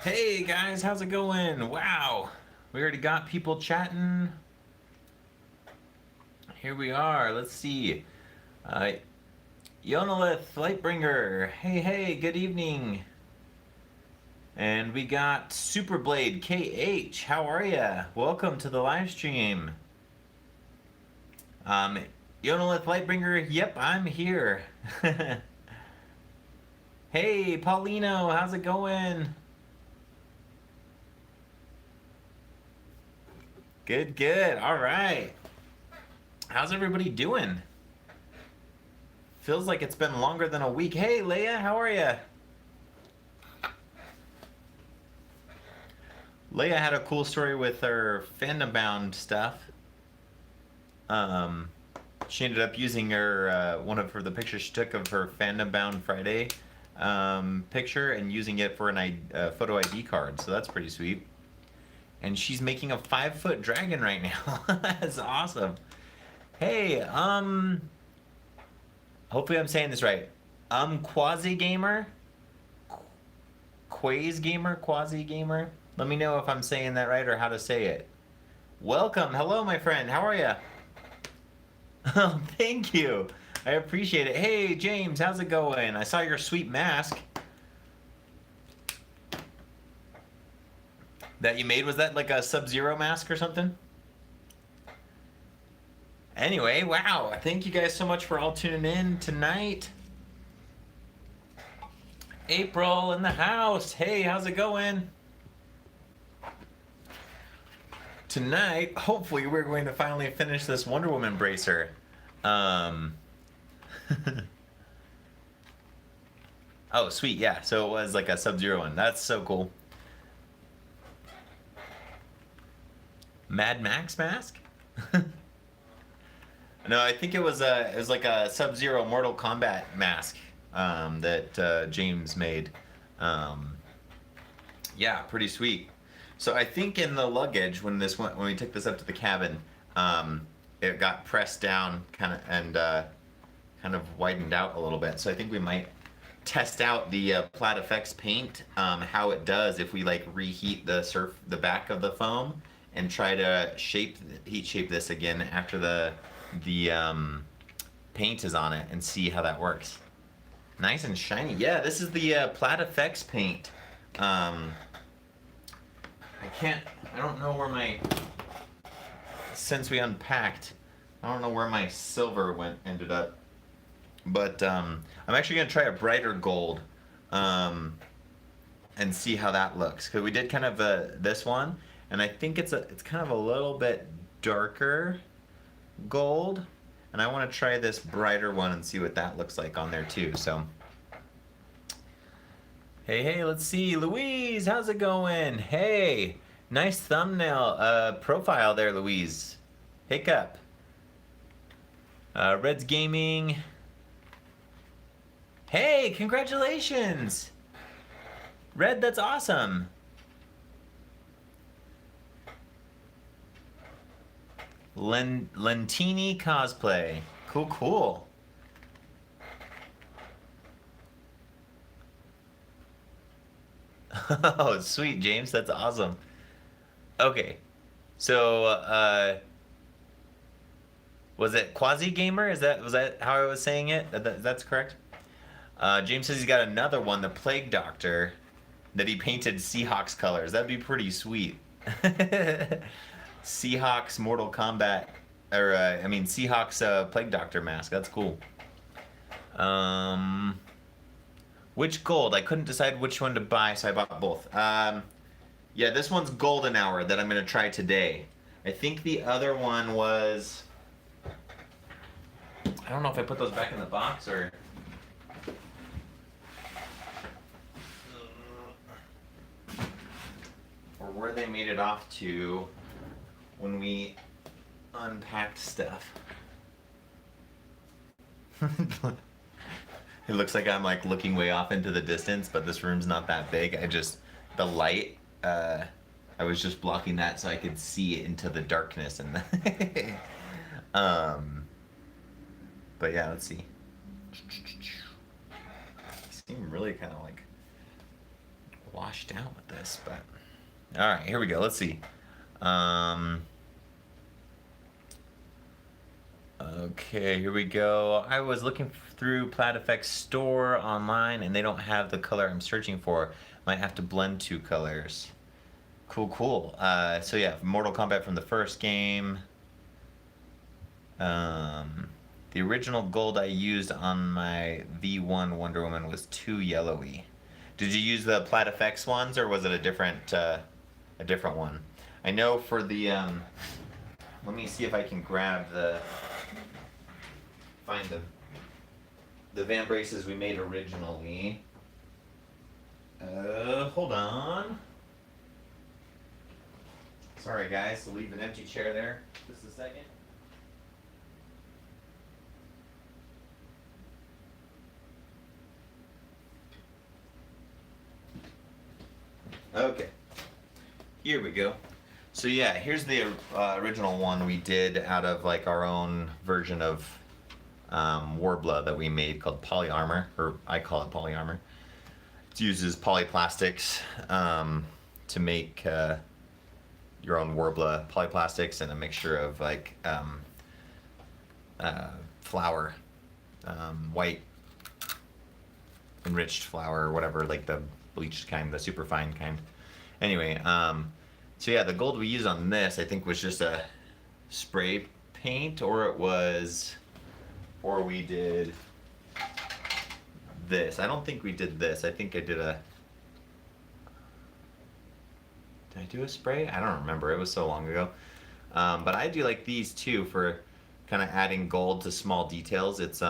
Hey guys, how's it going? Wow, we already got people chatting. Here we are. Let's see. Uh, Yonalith, Lightbringer. Hey, good evening. And we got Superblade KH. How are ya? Welcome to the live stream. Um, Yonalith, Lightbringer. Yep, I'm here. Hey, Paulino, how's it going? Good. All right. How's everybody doing? Feels like it's been longer than a week. Hey, Leia, how are you? Leia had a cool story with her fandom bound stuff. Um, she ended up using her one of the pictures she took of her fandom bound Friday picture and using it for an photo ID card. So that's pretty sweet. And she's making a 5-foot dragon right now. That's awesome. Hey, hopefully I'm saying this right. Quasi Gamer, Quasi Gamer. Let me know if I'm saying that right or how to say it. Welcome. Hello, my friend. How are you? Oh, thank you. I appreciate it. Hey, James, how's it going? I saw your sweet mask that you made. Was that like a Sub-Zero mask or something? Anyway, wow. Thank you guys so much for all tuning in tonight. April in the house. Hey, how's it going? Tonight, hopefully, we're going to finally finish this Wonder Woman bracer. Oh, sweet, yeah. So it was like a Sub-Zero one. That's so cool. Mad Max mask? No, I think it was like a Sub-Zero Mortal Kombat mask that James made. Um, yeah, pretty sweet. So I think in the luggage when we took this up to the cabin, it got pressed down kind of widened out a little bit. So I think we might test out the Plat Effects paint, how it does if we like reheat the back of the foam and try to heat shape this again after the paint is on it and see how that works. Nice and shiny. Yeah, this is the Plat Effects paint. I don't know where since we unpacked, I don't know where my silver ended up. But I'm actually going to try a brighter gold and see how that looks. Because we did kind of this one, and I think it's kind of a little bit darker gold. And I want to try this brighter one and see what that looks like on there too. So, hey, let's see. Louise, how's it going? Hey, nice thumbnail profile there, Louise. Hiccup. Reds Gaming. Hey, congratulations! Red, that's awesome. Lentini Cosplay. Cool. Oh, sweet, James. That's awesome. Okay. So, was it Quasi Gamer? Was that how I was saying it? That's correct? James says he's got another one, the Plague Doctor, that he painted Seahawks colors. That'd be pretty sweet. Seahawks Mortal Kombat, or Seahawks Plague Doctor mask. That's cool. Which gold? I couldn't decide which one to buy, so I bought both. Yeah, this one's Golden Hour that I'm gonna try today. I think the other one was. I don't know if I put those back in the box or. Or where they made it off to when we unpacked stuff. It looks like I'm like looking way off into the distance, but this room's not that big. The light, I was just blocking that so I could see into the darkness and but yeah, let's see. They seem really kind of like washed out with this, but all right, here we go. Let's see. Okay, here we go. I was looking through Plaid Effects store online, and they don't have the color I'm searching for. Might have to blend two colors. Cool. So yeah, Mortal Kombat from the first game. The original gold I used on my V1 Wonder Woman was too yellowy. Did you use the Plaid Effects ones, or was it a different one? I know for the let me see if I can grab find the van braces we made originally. Hold on. Sorry guys, to leave an empty chair there. Just a second. Okay, here we go. So yeah, here's the original one we did out of like our own version of Warbler that we made called Poly Armor, or I call it Poly Armor. It uses polyplastics to make your own Warbler polyplastics and a mixture of like flour, white enriched flour or whatever, like the bleached kind, the super fine kind. Anyway, so yeah, the gold we used on this I think was just a spray paint, or we did this. I don't think we did this. I think I did did I do a spray? I don't remember. It was so long ago. But I do like these too for kind of adding gold to small details. It's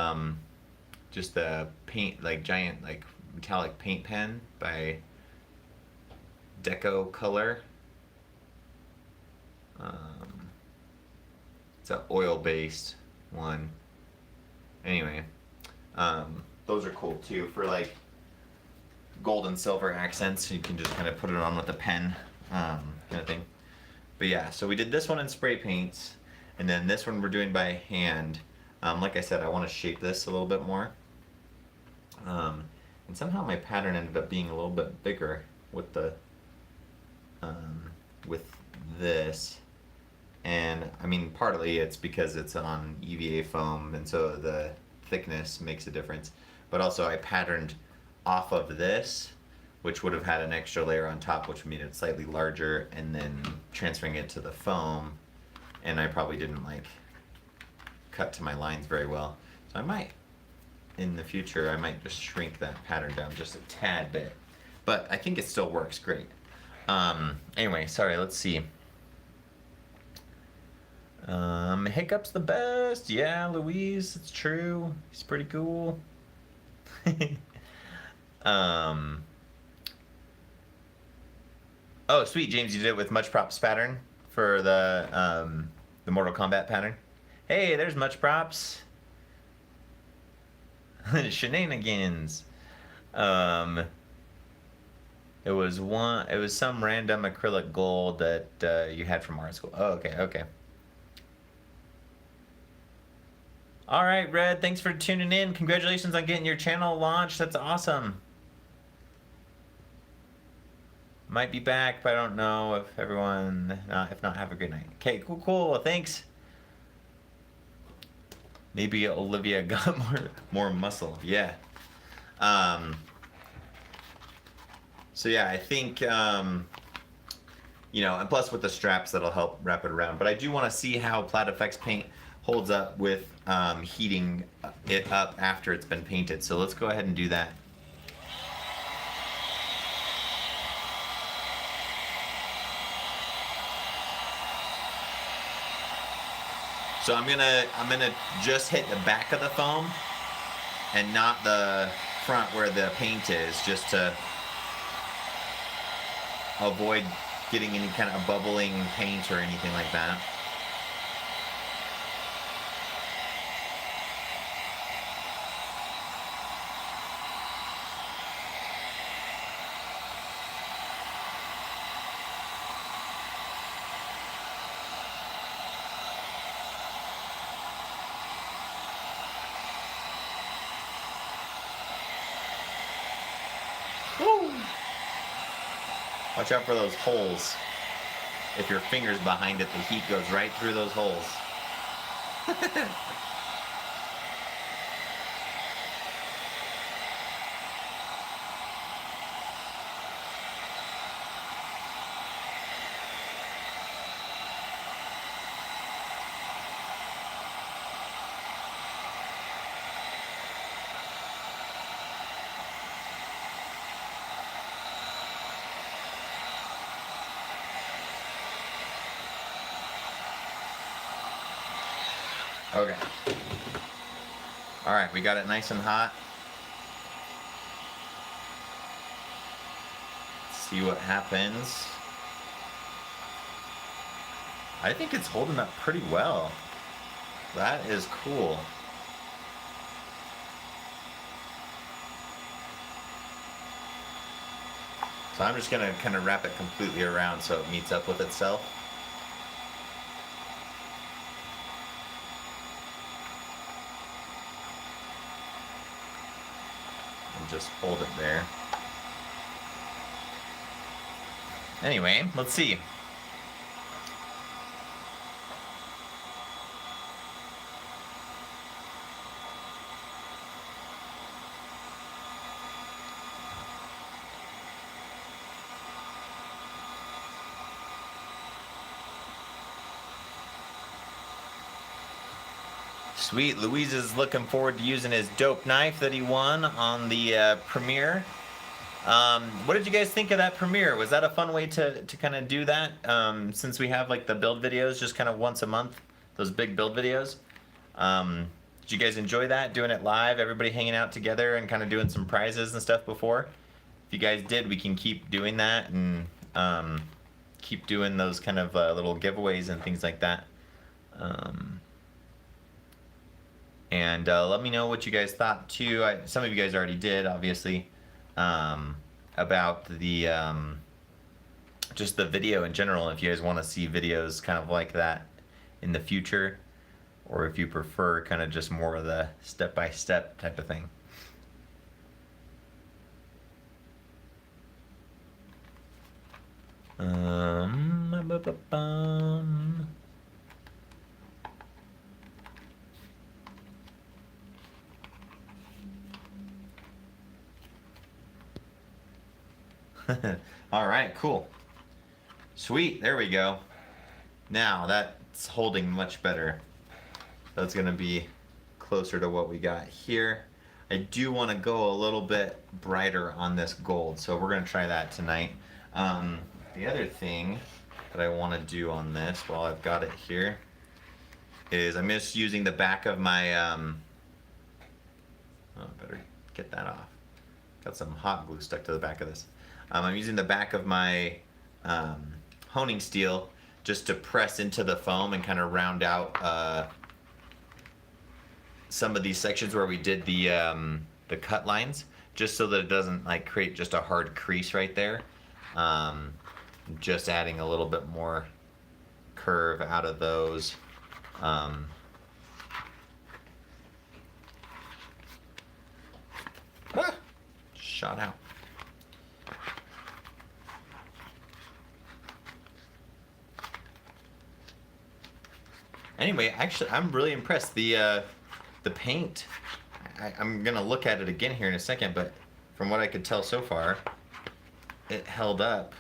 just a paint, like giant, like metallic paint pen by Deco Color. It's an oil-based one. Anyway, those are cool too for like gold and silver accents. You can just kind of put it on with a pen, kind of thing. But yeah, so we did this one in spray paints, and then this one we're doing by hand. Like I said, I want to shape this a little bit more. And somehow my pattern ended up being a little bit bigger with the with this. And I mean, partly it's because it's on EVA foam, and so the thickness makes a difference. But also I patterned off of this, which would have had an extra layer on top, which made it slightly larger, and then transferring it to the foam, and I probably didn't like cut to my lines very well. So I might, in the future, I might just shrink that pattern down just a tad bit. But I think it still works great. Anyway, sorry, let's see. Hiccup's the best. Yeah, Louise, it's true. He's pretty cool. Oh, sweet, James, you did it with Much Props pattern for the Mortal Kombat pattern. Hey, there's Much Props. Shenanigans. It was some random acrylic gold that you had from art school. Oh, okay. All right, Red, thanks for tuning in. Congratulations on getting your channel launched. That's awesome. Might be back, but I don't know if if not, have a good night. Okay, cool. Thanks. Maybe Olivia got more muscle. Yeah. So yeah, I think and plus with the straps that'll help wrap it around. But I do want to see how Plaid Effects paint holds up with heating it up after it's been painted. So let's go ahead and do that. So I'm gonna just hit the back of the foam and not the front where the paint is, just to avoid getting any kind of bubbling paint or anything like that. Woo! Watch out for those holes. If your finger's behind it, the heat goes right through those holes. Okay. All right, we got it nice and hot. Let's see what happens. I think it's holding up pretty well. That is cool. So I'm just gonna kind of wrap it completely around so it meets up with itself. Just hold it there. Anyway, let's see. Sweet, Louise is looking forward to using his dope knife that he won on the premiere. What did you guys think of that premiere? Was that a fun way to kind of do that? Since we have like the build videos just kind of once a month, those big build videos. Did you guys enjoy that, doing it live, everybody hanging out together and kind of doing some prizes and stuff before? If you guys did, we can keep doing that and keep doing those kind of little giveaways and things like that. And let me know what you guys thought too. Some of you guys already did, obviously, about the just the video in general. If you guys want to see videos kind of like that in the future, or if you prefer kind of just more of the step-by-step type of thing. All right, cool. Sweet, there we go. Now that's holding much better. That's gonna be closer to what we got here. I do want to go a little bit brighter on this gold, so we're gonna try that tonight. The other thing that I want to do on this while I've got it here is I'm just using the back of my oh, I better get that off. Got some hot glue stuck to the back of this. I'm using the back of my honing steel just to press into the foam and kind of round out some of these sections where we did the cut lines, just so that it doesn't like create just a hard crease right there. Just adding a little bit more curve out of those. Shot out. Anyway, actually, I'm really impressed. The paint, I'm gonna look at it again here in a second, but from what I could tell so far, it held up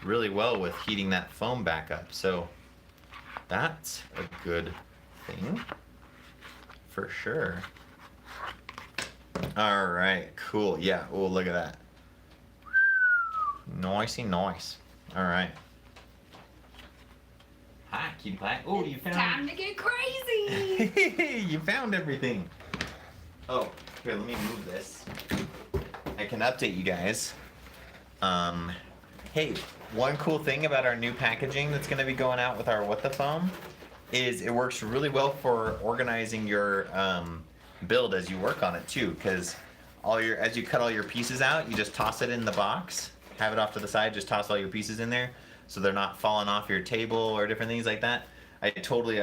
really well with heating that foam back up. So that's a good thing for sure. All right, cool. Yeah, oh, look at that. Nicey nice. All right. Hi, cutie pie. Oh, you found... Time to get crazy! You found everything. Oh, here, let me move this. I can update you guys. Hey, one cool thing about our new packaging that's going to be going out with our What the Foam is it works really well for organizing your build as you work on it too, because as you cut all your pieces out, you just toss it in the box, have it off to the side, just toss all your pieces in there, so they're not falling off your table or different things like that. I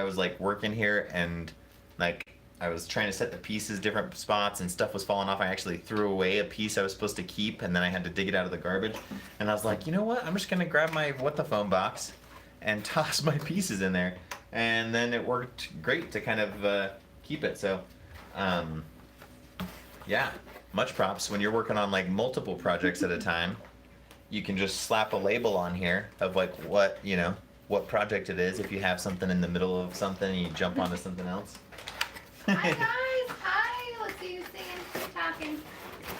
was like working here and like I was trying to set the pieces different spots and stuff was falling off. I actually threw away a piece I was supposed to keep and then I had to dig it out of the garbage. And I was like, you know what? I'm just gonna grab my what the phone box and toss my pieces in there. And then it worked great to kind of keep it. So, yeah, much props. When you're working on like multiple projects at a time, you can just slap a label on here of like what, you know, what project it is. If you have something in the middle of something and you jump onto something else. Hi guys, hi. Let's see who's saying, who's talking.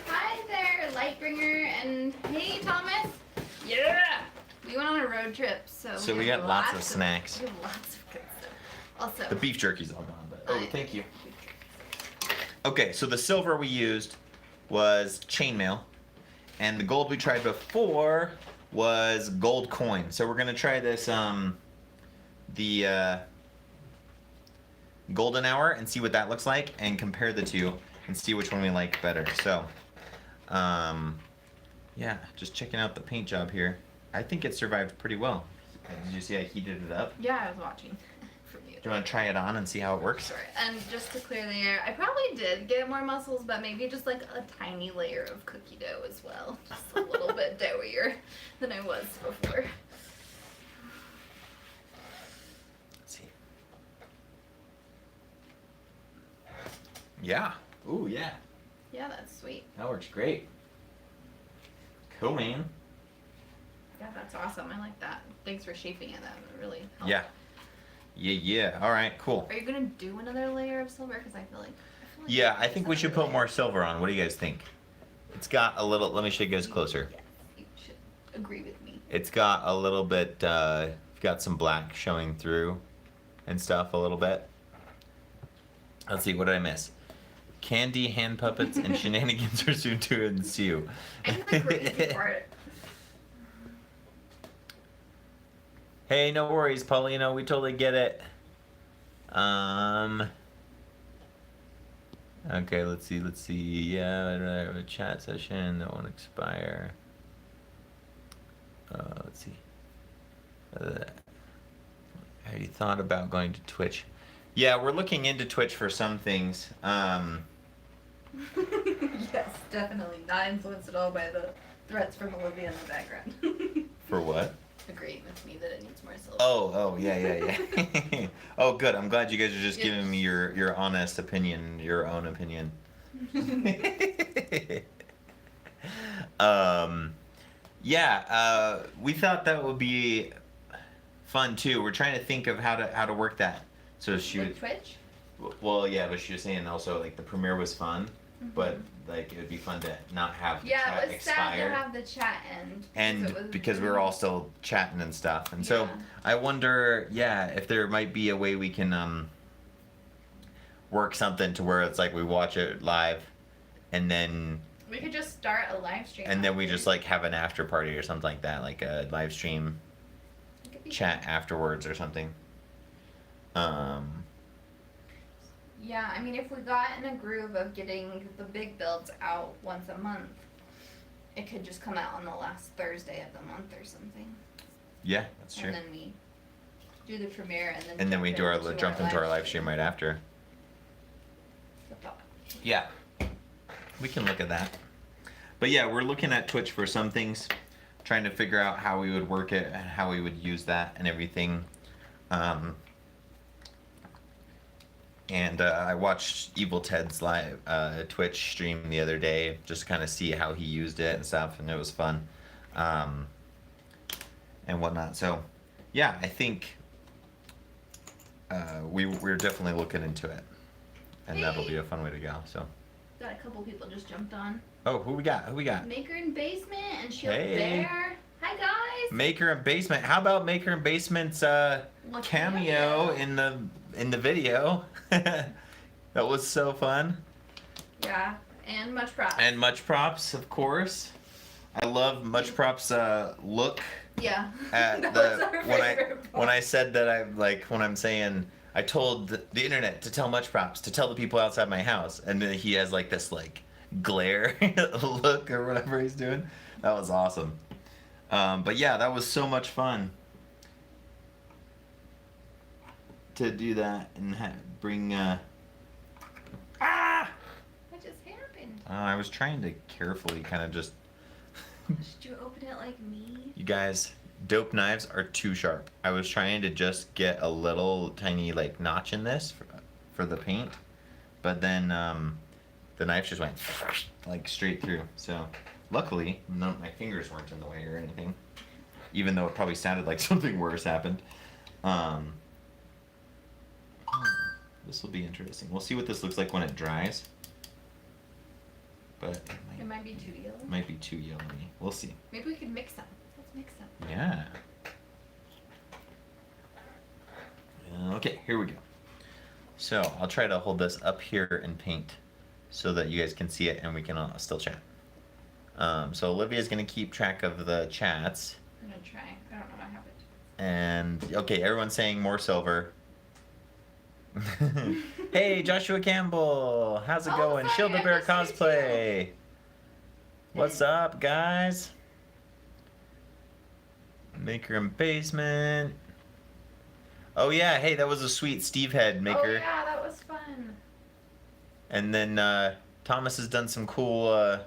Hi there, Lightbringer, and hey Thomas. Yeah. We went on a road trip, so we have got lots of snacks. We have lots of good stuff. Also, The beef jerky's all gone, but thank you. Okay, so the silver we used was chainmail, and the gold we tried before was gold coin. So we're gonna try this the golden hour and see what that looks like, and compare the two and see which one we like better. So, yeah, just checking out the paint job here. I think it survived pretty well. Did you see I heated it up? yeah, I was watching from you. Do you want to try it on and see how it works? Sorry, and just to clear the air, I probably did get more muscles, but maybe just like a tiny layer of cookie dough as well. Just a little bit doughier than I was before. Let's see. Yeah. Ooh, yeah. Yeah, that's sweet. That works great. Cool, man. Yeah, that's awesome. I like that. Thanks for shaping it. That really helped. Yeah. Yeah. All right, cool. Are you gonna do another layer of silver? Because I feel like. Yeah, I think we should put more silver on. What do you guys think? It's got a little. Let me show you guys closer. Yes, you should agree with me. It's got a little bit. Got some black showing through, and stuff a little bit. Let's see. What did I miss? Candy, hand puppets, and shenanigans are soon to ensue. I think the crazy part. Hey, no worries, Paulino. We totally get it. Okay, let's see. Yeah, I have a chat session that won't expire. Let's see. Have you thought about going to Twitch? Yeah, we're looking into Twitch for some things. Yes, definitely. Not influenced at all by the threats from Olivia in the background. For what? Agreeing with me that it needs more silver. Oh, yeah. Oh, good. I'm glad you guys are just giving me your honest opinion, your own opinion. Yeah, we thought that would be fun too. We're trying to think of how to work that. So she With would. Twitch? Well, yeah, but she was saying also like the premiere was fun, but like it would be fun to not have the Yeah, chat it was sad expire. to have the chat end. And it was because we were all still chatting and stuff, and so Yeah. I wonder, yeah, if there might be a way we can work something to where it's like we watch it live, and then We could just start a live stream. and then we after. just like have an after party or something like that, like a live stream It could be chat afterwards or something. Yeah, I mean, if we got in a groove of getting the big builds out once a month, it could just come out on the last Thursday of the month or something. Yeah, that's true. And then we do the premiere and then. And then we do our jump jump into our live stream right after. Good thought. Yeah, we can look at that. But yeah, we're looking at Twitch for some things, trying to figure out how we would work it and how we would use that and everything. And I watched Evil Ted's live Twitch stream the other day, just to kind of see how he used it and stuff, and it was fun, and whatnot. So, yeah, I think we're definitely looking into it, and that'll be a fun way to go. So, Got a couple people just jumped on. oh, who we got? Maker in Basement and Shield Hey. Bear. Hi guys. Maker and Basement. How about Maker and Basement's cameo in the video? That was so fun. Yeah, and much props. And Much Props, of course. I love Much Props' look yeah. at That the was our favorite when I part. said that when I'm saying I told the internet to tell Much Props to tell the people outside my house, and then he has like this like glare look or whatever he's doing. That was awesome. But yeah, that was so much fun to do that and bring I was trying to carefully kind of just. Should you open it like me? You guys, dope knives are too sharp. I was trying to just get a little tiny like notch in this for the paint, but then the knife just went like straight through. So luckily, my fingers weren't in the way or anything, even though it probably sounded like something worse happened. This will be interesting. We'll see what this looks like when it dries. But it might be too yellow. Might be too yellowy. We'll see. Maybe we could mix them. Let's mix them. Yeah. Okay, here we go. So I'll try to hold this up here and paint so that you guys can see it and we can still chat. So Olivia's gonna keep track of the chats. I'm gonna try. I don't know what happened. And okay, everyone's saying more silver. Hey, Joshua Campbell, how's it going? Sorry, Shield I Bear missed you Cosplay. What's up, guys? Maker and Basement. Oh yeah, hey, that was a sweet Steve head maker. Oh yeah, that was fun. And then Thomas has done some cool.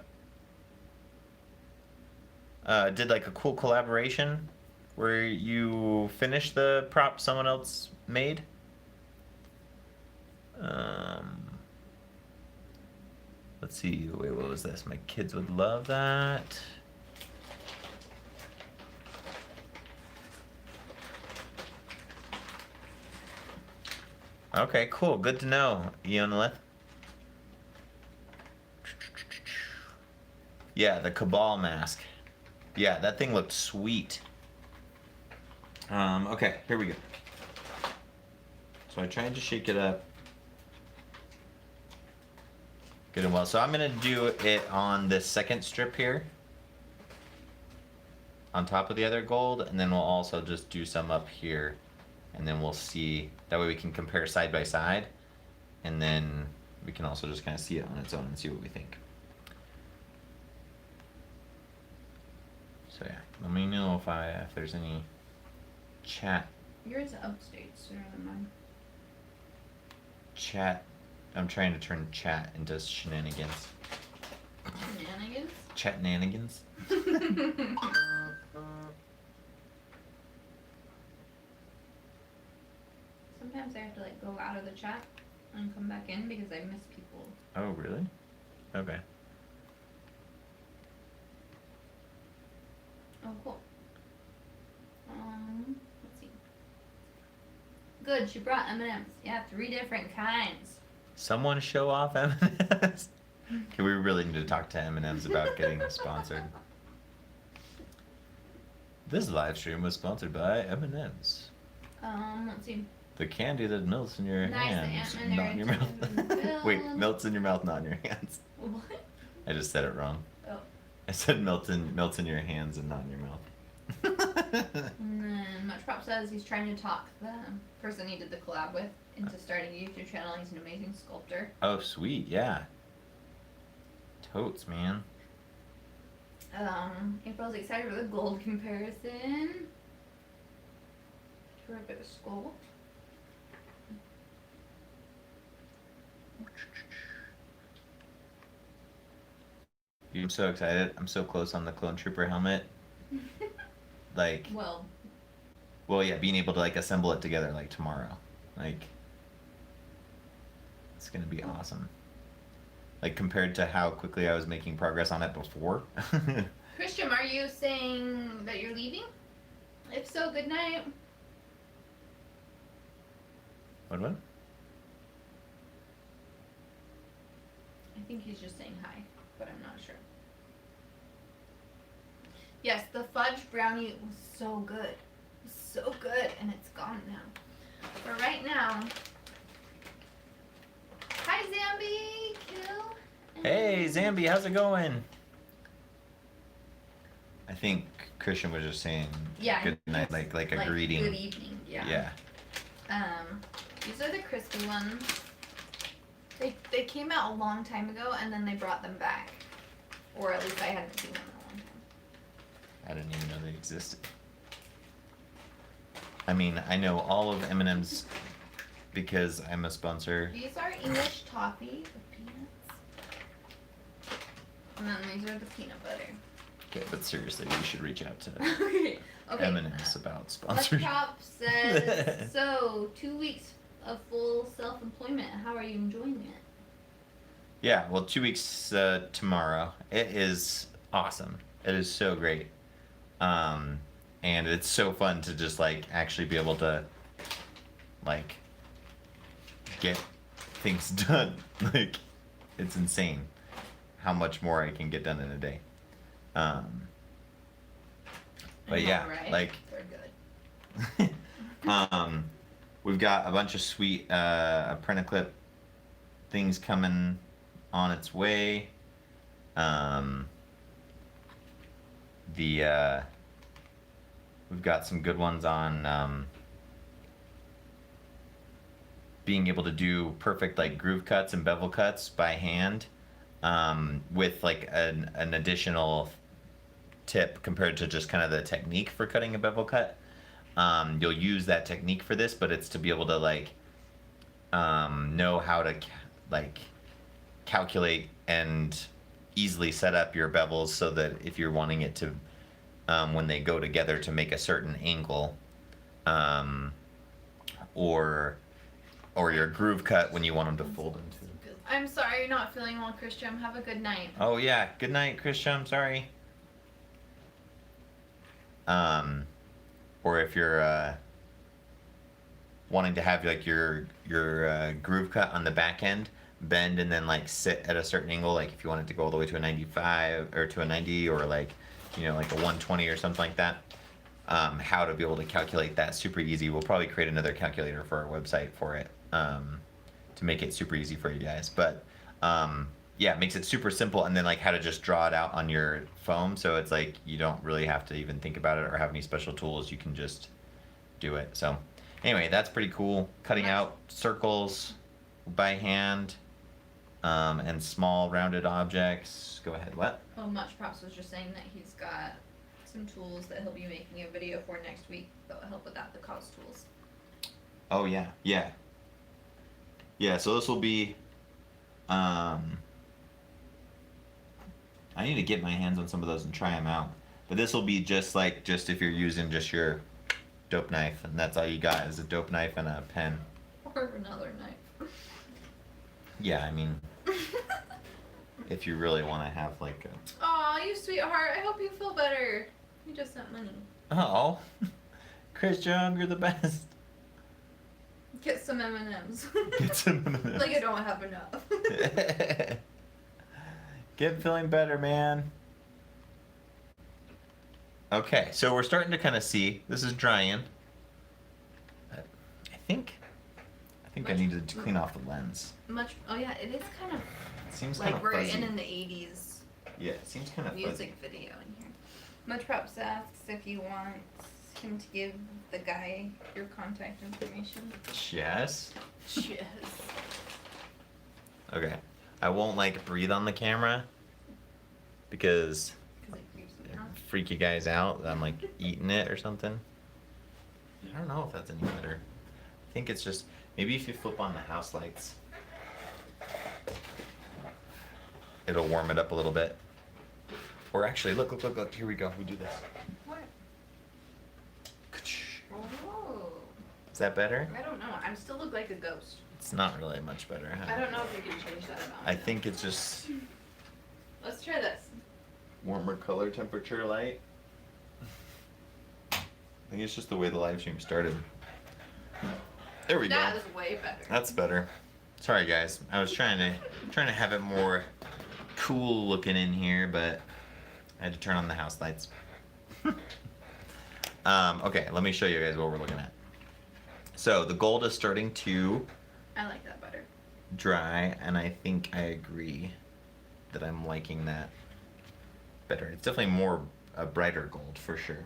Did like a cool collaboration where you finished the prop someone else made. Let's see. Wait, what was this? My kids would love that. Okay, cool. Good to know, Ionelith. Yeah, the Cabal mask. Yeah, that thing looked sweet. Okay, here we go. So I tried to shake it up. Good and well. So I'm gonna do it on this second strip here. On top of the other gold, and then we'll also just do some up here. And then we'll see, that way we can compare side by side. And then we can also just kind of see it on its own and see what we think. So yeah, let me know if there's any chat. Yours upstate sooner than mine. Chat. I'm trying to turn chat into shenanigans. Shenanigans? Chat-nanigans. Sometimes I have to like go out of the chat and come back in because I miss people. Oh, really? Okay. Oh, cool. Let's see. Good, she brought M&Ms. Yeah, 3 different kinds. Someone show off M&Ms. Okay, we really need to talk to M&Ms about getting sponsored. This live stream was sponsored by M&Ms. Let's see. The candy that melts in your Nice, hands, Ant-Man not in your mouth. narrative Wait, build. melts in your mouth, not in your hands. What? I just said it wrong. Oh. I said melts in your hands and not in your mouth. And then Muchprop says he's trying to talk the person he did the collab with into starting a YouTube channel. He's an amazing sculptor. Oh, sweet, yeah. Totes, man. April's excited for the gold comparison. Terrific skull. I'm so excited. I'm so close on the Clone Trooper helmet. Like, Well, yeah, being able to like assemble it together like tomorrow. Like, it's gonna be awesome. Like compared to how quickly I was making progress on it before. Christian, are you saying that you're leaving? If so, good night. What? I think he's just saying hi, but I'm not sure. Yes, the fudge brownie was so good. It was so good, and it's gone now. For right now, hi Zambi, Kill. Hey, Zambi, how's it going? I think Christian was just saying good night, like a greeting. Good evening, yeah. Yeah. These are the crispy ones. They came out a long time ago, and then they brought them back. Or at least I hadn't seen them in a long time. I didn't even know they existed. I mean, I know all of M&M's because I'm a sponsor. These are English toffee with peanuts. And then these are the peanut butter. Okay, but seriously, we should reach out to Okay. M&M's about Let's sponsorship. Prop says, so 2 weeks of full self-employment. How are you enjoying it? Yeah, well, 2 weeks tomorrow. It is awesome. It is so great. And it's so fun to just like actually be able to like get things done. Like, it's insane how much more I can get done in a day. But I know, yeah, right? like They're good. we've got a bunch of sweet Apprentice clip things coming on its way. We've got some good ones on being able to do perfect like groove cuts and bevel cuts by hand, with like an additional tip compared to just kind of the technique for cutting a bevel cut. You'll use that technique for this, but it's to be able to like know how to calculate and easily set up your bevels so that if you're wanting it to when they go together to make a certain angle, or your groove cut when you want them to fold into. I'm sorry you're not feeling well, Christian. Have a good night. Oh yeah, good night, Christian. I'm sorry. Or if you're wanting to have like your groove cut on the back end bend and then like sit at a certain angle, like if you want it to go all the way to a 95 or to a 90 or like like a 120 or something like that, how to be able to calculate that super easy. We'll probably create another calculator for our website for it, to make it super easy for you guys. But yeah, it makes it super simple, and then like how to just draw it out on your foam, so it's like you don't really have to even think about it or have any special tools. You can just do it. So anyway, that's pretty cool. Cutting out circles by hand, and small rounded objects. Go ahead. What? Well, Much Props was just saying that he's got some tools that he'll be making a video for next week that will help with that, the cause tools. Oh yeah, yeah. Yeah, so this will be I need to get my hands on some of those and try them out. But this will be just if you're using just your dope knife, and that's all you got is a dope knife and a pen. Or another knife. Yeah, I mean, if you really want to have like a... Aw, you sweetheart. I hope you feel better. You just sent money. Oh, Christian, you're the best. Get some M&Ms. Get some M&Ms. Like I don't have enough. Get feeling better, man. Okay, so we're starting to kind of see. This is drying. I think I needed to clean off the lens. Oh yeah, it is kind of It seems kind like of we're fuzzy. in the 80s Yeah, it seems kind of music fuzzy. video in here. Much Props asks if you want him to give the guy your contact information. Yes. Yes. Okay. I won't like breathe on the camera because Because it creeps me it'd out. freak you guys out that I'm like eating it or something. I don't know if that's any better. I think it's just maybe if you flip on the house lights, it'll warm it up a little bit. Or actually, look, here we go. We do this. What? Oh. Is that better? I don't know. I still look like a ghost. It's not really much better, huh? I don't know if you can change that amount. I think it's just Let's try this. warmer color temperature light. I think it's just the way the live stream started. There we go. That is way better. That's better. Sorry guys, I was trying to have it more cool looking in here, but I had to turn on the house lights. Okay, let me show you guys what we're looking at. So the gold is starting to I like that better. dry, and I think I agree that I'm liking that better. It's definitely more a brighter gold for sure.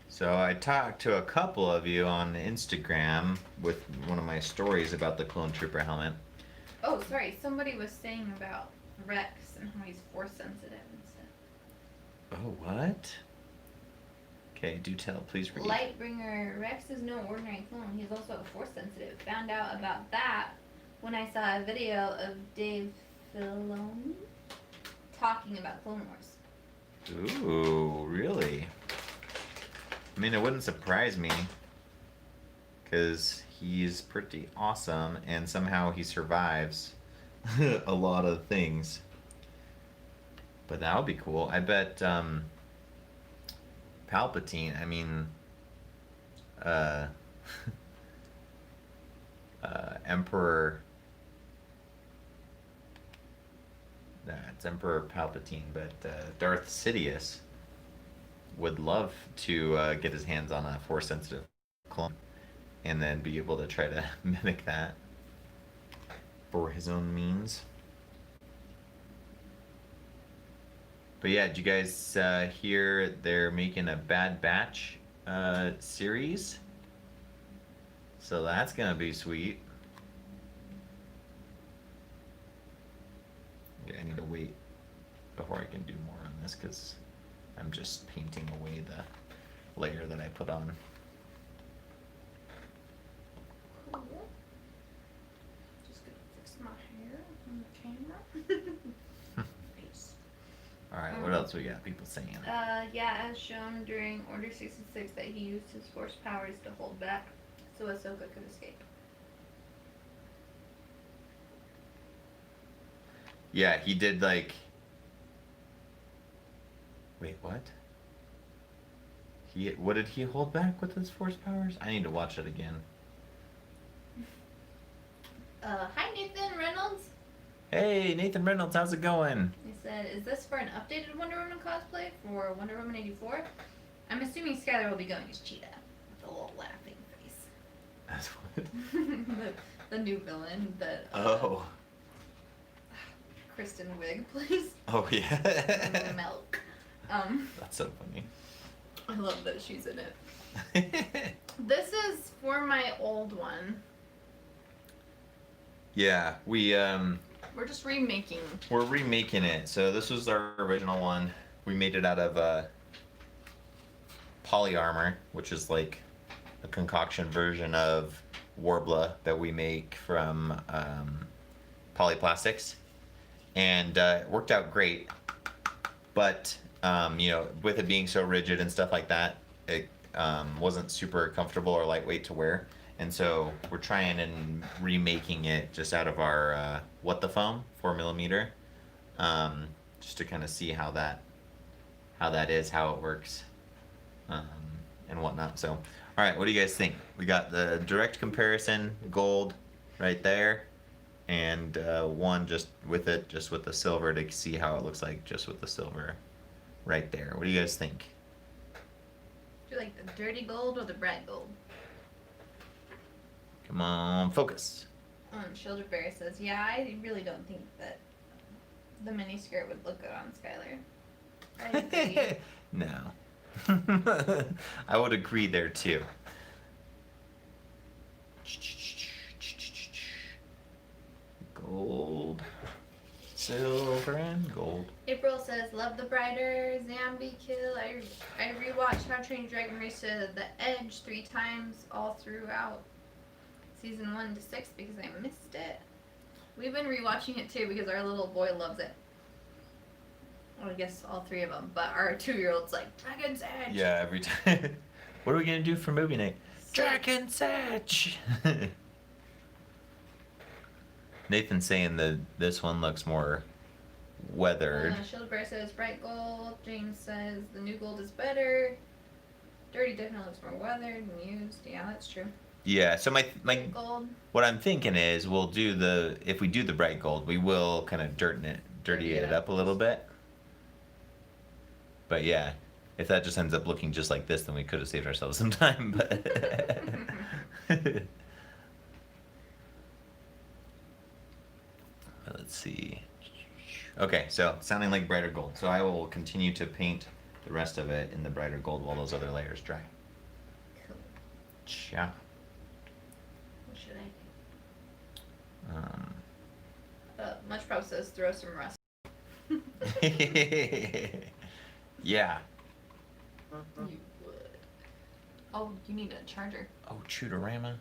So I talked to a couple of you on Instagram with one of my stories about the Clone Trooper helmet. Oh, sorry. Somebody was saying about Rex and how he's force sensitive and stuff. Oh, what? Okay, do tell, please read. Lightbringer, Rex is no ordinary clone. He's also a force sensitive. Found out about that when I saw a video of Dave Filoni talking about Clone Wars. Ooh, really? I mean, it wouldn't surprise me, because he's pretty awesome, and somehow he survives a lot of things. But that would be cool. I bet Palpatine, I mean, Emperor. It's Emperor Palpatine, but Darth Sidious would love to get his hands on a Force-sensitive clone, and then be able to try to mimic that for his own means. But yeah, did you guys hear they're making a Bad Batch series? So that's gonna be sweet. Yeah, I need to wait before I can do more on this because I'm just painting away the layer that I put on. Cool. Just gonna fix my hair on the camera. Peace. Alright, what else we got people saying? Yeah, as shown during Order 66 that he used his force powers to hold back so Ahsoka could escape. Yeah, he did like... Wait, what? What did he hold back with his force powers? I need to watch it again. Hi Nathan Reynolds. Hey, Nathan Reynolds, how's it going? He said, is this for an updated Wonder Woman cosplay for Wonder Woman 84? I'm assuming Skylar will be going as Cheetah with a little laughing face. That's what? the new villain that Oh. Kristen Wiig plays. Oh, yeah. Milk. That's so funny. I love that she's in it. This is for my old one. Yeah, We're just remaking. we're remaking it. So this was our original one. We made it out of poly armor, which is like a concoction version of Warbler that we make from polyplastics, and it worked out great. But you know, with it being so rigid and stuff like that, it wasn't super comfortable or lightweight to wear. And so we're trying and remaking it just out of our What the Foam 4mm, just to kind of see how that is, how it works, and whatnot. So, all right, what do you guys think? We got the direct comparison gold right there, and one just with the silver to see how it looks like just with the silver right there. What do you guys think? Do you like the dirty gold or the bright gold? Come on, focus. Shoulder Bear says, yeah, I really don't think that the miniskirt would look good on Skylar. I agree. No. I would agree there too. Gold, silver, and gold. April says, love the brighter Zambi kill. I rewatched How to Train Your Dragon Race to the Edge 3 times all throughout season 1 to 6 because I missed it. We've been rewatching it too because our little boy loves it. Well, I guess all 3 of them, but our 2-year-old's like, Dragon's Edge! Yeah, every time. What are we gonna do for movie night? Dragon's Edge! Nathan's saying that this one looks more weathered. Shield Bear says bright gold. James says the new gold is better. Dirty definitely looks more weathered and used. Yeah, that's true. Yeah, so my Gold. what I'm thinking is we'll do if we do the bright gold, we will kind of dirty it up a little bit. But yeah, if that just ends up looking just like this, then we could have saved ourselves some time. But let's see. Okay, so sounding like brighter gold. So I will continue to paint the rest of it in the brighter gold while those other layers dry. Cool. Yeah. What should I do? Much Prob says throw some rust. Yeah. You would. Oh, you need a charger. Oh, Chootorama.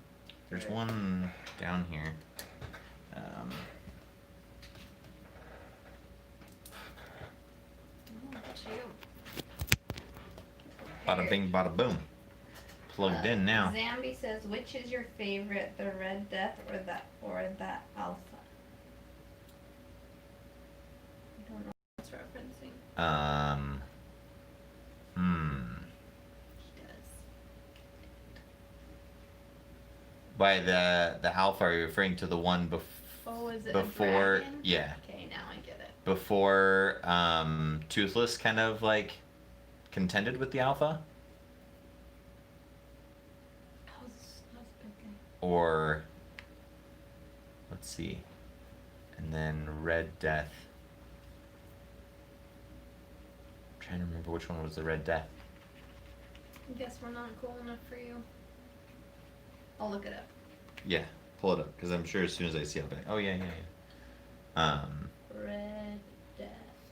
There's one down here. Oh, look at you. Bada bing, bada boom. Plugged in now. Zambi says, which is your favorite, the Red Death or the Alpha? I don't know what it's referencing. He does. By the alpha, are you referring to the one Oh, is it before? a dragon? Yeah. Okay, now I get it. Before Toothless kind of like contended with the alpha, That's a good guy. or let's see, and then Red Death. I'm trying to remember which one was the Red Death. I guess we're not cool enough for you. I'll look it up. Yeah, pull it up because I'm sure as soon as I see it, I'll be like, oh yeah. Red Death.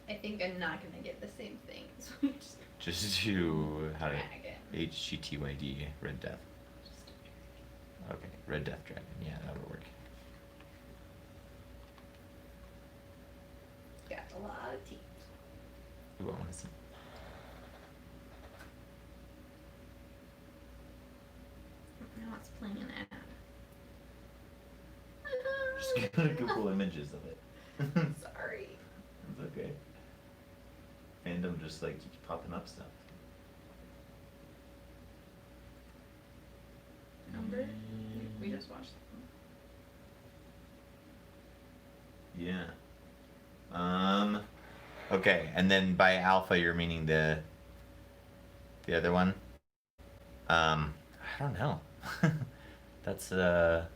I think I'm not gonna get the same thing. So we Just do how to Dragon. HGTYD Red Death. Okay, Red Death Dragon. Yeah, that would work. Got a lot of teeth. Ooh, I want to see. Now it's playing an ad. Just gonna Google images of it. Sorry. It's okay. Fandom just like keeps popping up stuff. Number? We just watched that Yeah. Okay, and then by alpha you're meaning the other one? I don't know. That's a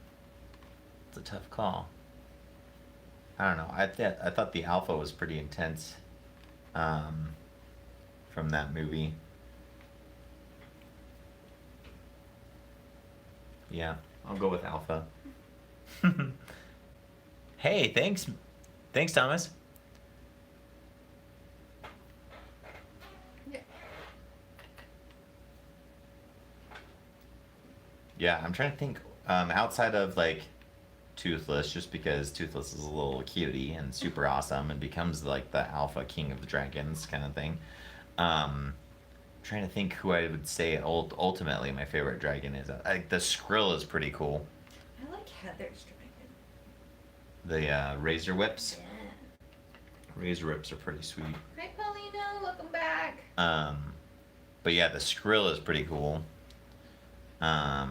tough call. I don't know. I thought the alpha was pretty intense from that movie. Yeah, I'll go with alpha. Hey, thanks, Thomas. Yeah. Yeah, I'm trying to think outside of like Toothless, just because Toothless is a little cutie and super awesome and becomes like the alpha king of the dragons kind of thing. Trying to think who I would say ultimately my favorite dragon is. The Skrill is pretty cool. I like Heather's dragon. The Razor Whips. Yeah. Razor Whips are pretty sweet. Hi, Paulina. Welcome back. But yeah, the Skrill is pretty cool. I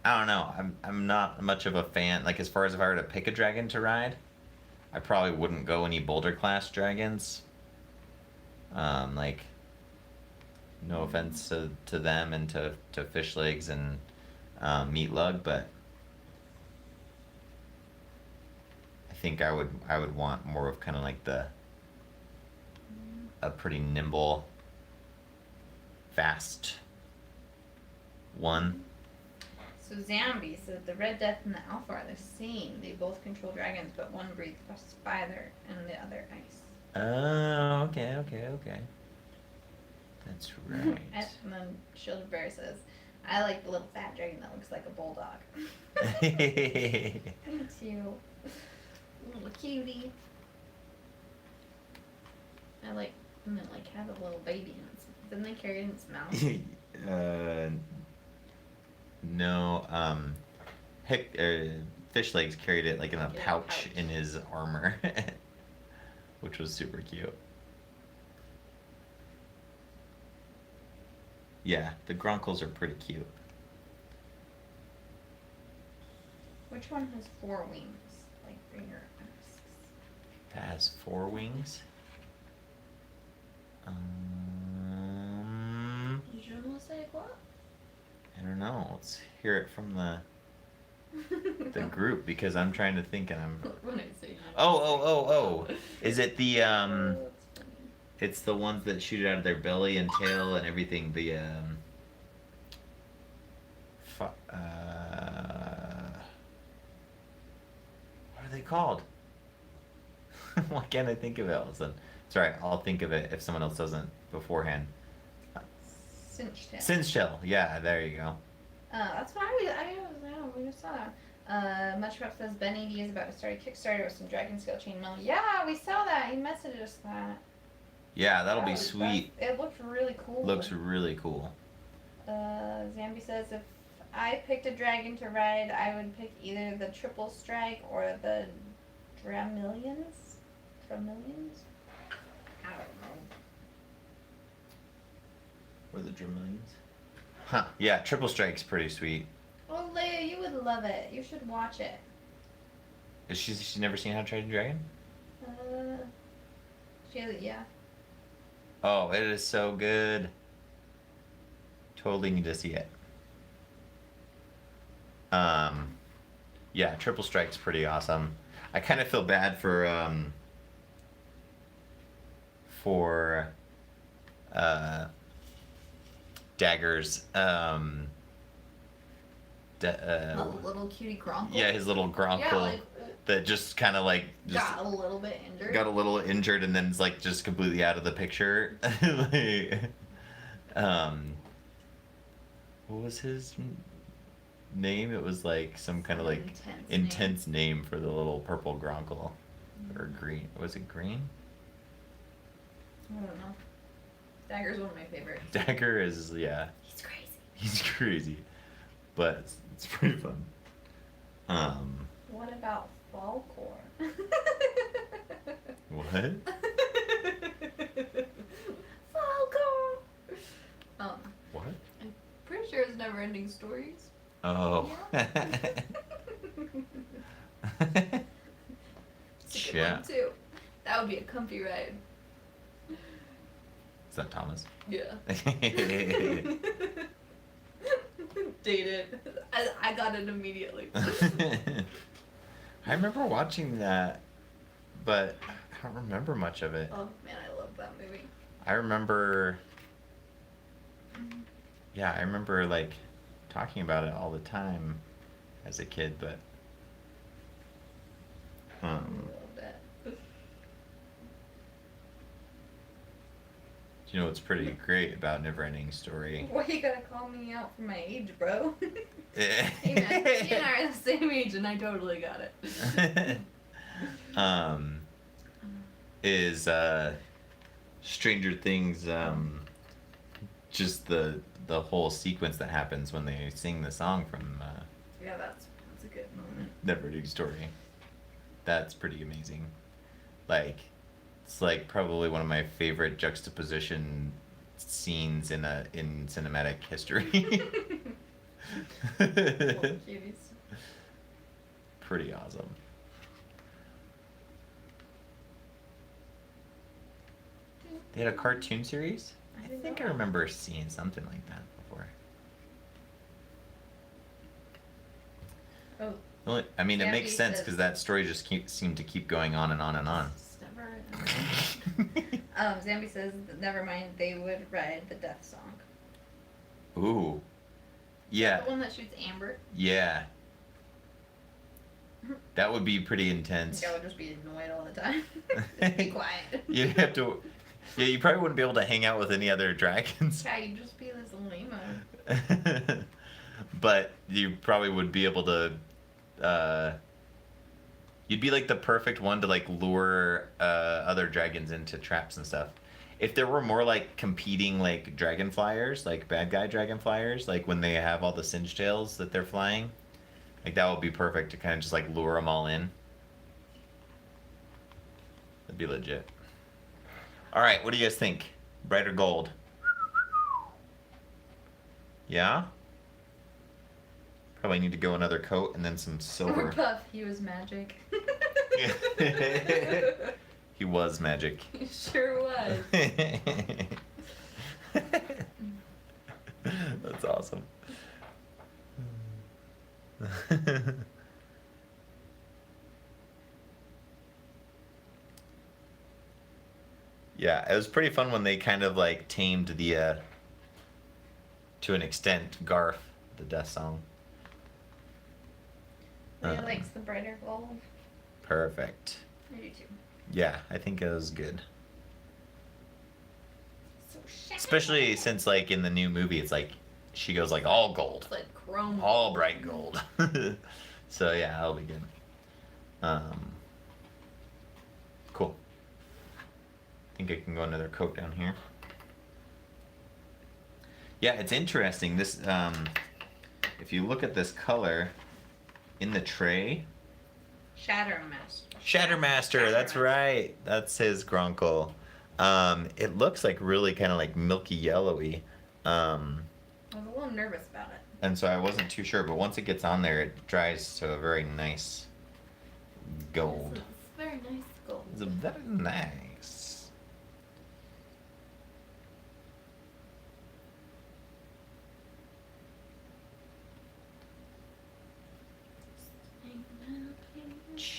don't know. I'm not much of a fan. Like as far as if I were to pick a dragon to ride, I probably wouldn't go any Boulder class dragons. Like no offense to them and to Fish Legs and Meat Lug, but I think I would want more of kind of like a pretty nimble, fast one. So Zambi says the Red Death and the Alpha are the same. They both control dragons, but one breathes fire and the other ice. Oh, okay. That's right. And then Shielded Bear says, I like the little fat dragon that looks like a bulldog. Me too. Little cutie. I like them that like have a little baby in its. Didn't they carry it in its mouth? No. Fish Legs carried it like in a pouch in his armor, which was super cute. Yeah, the Gronkles are pretty cute. Which one has 4 wings? Like Ringer asks. That has 4 wings. Je ne sais quoi? I don't know. Let's hear it from the group because I'm trying to think and I'm. When I say Oh! Is it the Oh, that's funny. It's the ones that shoot out of their belly and tail and everything. The what are they called? Why can't I think of it all of a sudden? Sorry, I'll think of it if someone else doesn't beforehand. Cinch tail. Cinch tail. Yeah, there you go. That's what we just saw that. Mushroom says Ben 80 is about to start a Kickstarter with some Dragon Scale chainmail. Yeah, we saw that. He messaged us that. Yeah, that'll be sweet. It looks really cool. Looks really cool. Zambi says if I picked a dragon to ride, I would pick either the Triple Strike or the Dramillions. Dramillions? I don't know. Or the Dramillions? Huh. Yeah, Triple Strike's pretty sweet. Oh, Leia, you would love it. You should watch it. Is she's never seen How to Train Your Dragon? Yeah. Oh, it is so good. Totally need to see it. Yeah, Triple Strike's pretty awesome. I kind of feel bad for Dagger's little cutie Gronkle. yeah, his little Gronkle Yeah, like, that just kind of like got a little bit injured. got a little injured and then it's like just completely out of the picture. Like, what was his name? It was like some kind of like intense name for the little purple Gronkle. Or green. Was it green? I don't know. Dagger's one of my favorites. Dagger is, yeah. He's crazy. He's crazy. But it's pretty fun. What about Falcor? What? Falcor! What? I'm pretty sure it's Never Ending Stories. Oh. Yeah. It's a good one too. That would be a comfy ride. Is that Thomas? Yeah. Dated. I got it immediately. I remember watching that, but I don't remember much of it. Oh man, I love that movie. I remember, yeah, I remember like talking about it all the time as a kid, but I love that. you know what's pretty great about Neverending Story? Why you gotta call me out for my age, bro? Eh. Hey man, she and I are the same age and I totally got it. Is Stranger Things just the whole sequence that happens when they sing the song from Yeah, that's a good moment. Neverending Story. That's pretty amazing. Like, it's like probably one of my favorite juxtaposition scenes in cinematic history. Little cuties. Pretty awesome. They had a cartoon series? I think I remember seeing something like that before. Oh. Well, I mean, it Yeah, makes he sense says- because that story just seemed to keep going on and on and on. It's never Zambi says, never mind, they would ride the death song. Ooh. Yeah. The one that shoots Amber. Yeah. That would be pretty I intense. think I would just be annoyed all the time. Just be quiet. You'd have to. Yeah, you probably wouldn't be able to hang out with any other dragons. Yeah, you'd just be this lame-o. But you probably would be able to. You'd be like the perfect one to like lure other dragons into traps and stuff. If there were more like competing like dragon flyers, like bad guy dragon flyers, like when they have all the singe tails that they're flying, like that would be perfect to kind of just like lure them all in. That'd be legit. All right, what do you guys think? Bright or gold? Yeah? Probably need to go another coat and then some Or silver. Puff, he was magic. He was magic. He sure was. That's awesome. Yeah, it was pretty fun when they kind of like tamed the to an extent Garth, the death song. Leah likes the brighter gold. Perfect. I do too. Yeah, I think it was good. So shiny. Especially since like in the new movie, it's like she goes like all gold, It's like chrome. all bright gold. So yeah, that'll be good. Cool. I think I can go another coat down here. Yeah, it's interesting. This, if you look at this color in the tray. Shattermaster, that's right. That's his Grunkle. It looks like really kind of like milky yellowy. I was a little nervous about it. And so I wasn't too sure, but once it gets on there, it dries to a very nice gold. It's very nice gold. It's very nice.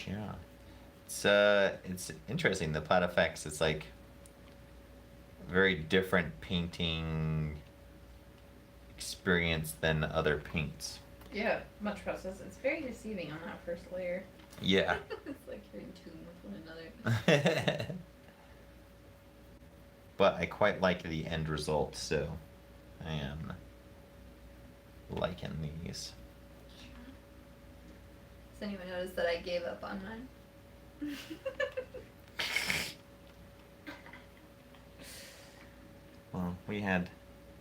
Yeah. It's interesting, the Plat effects. It's like very different painting experience than other paints. Yeah, much process. It's very deceiving on that first layer. Yeah. It's like you're in tune with one another. But I quite like the end result, so I am liking these. Does anyone notice that I gave up on mine? Well, we had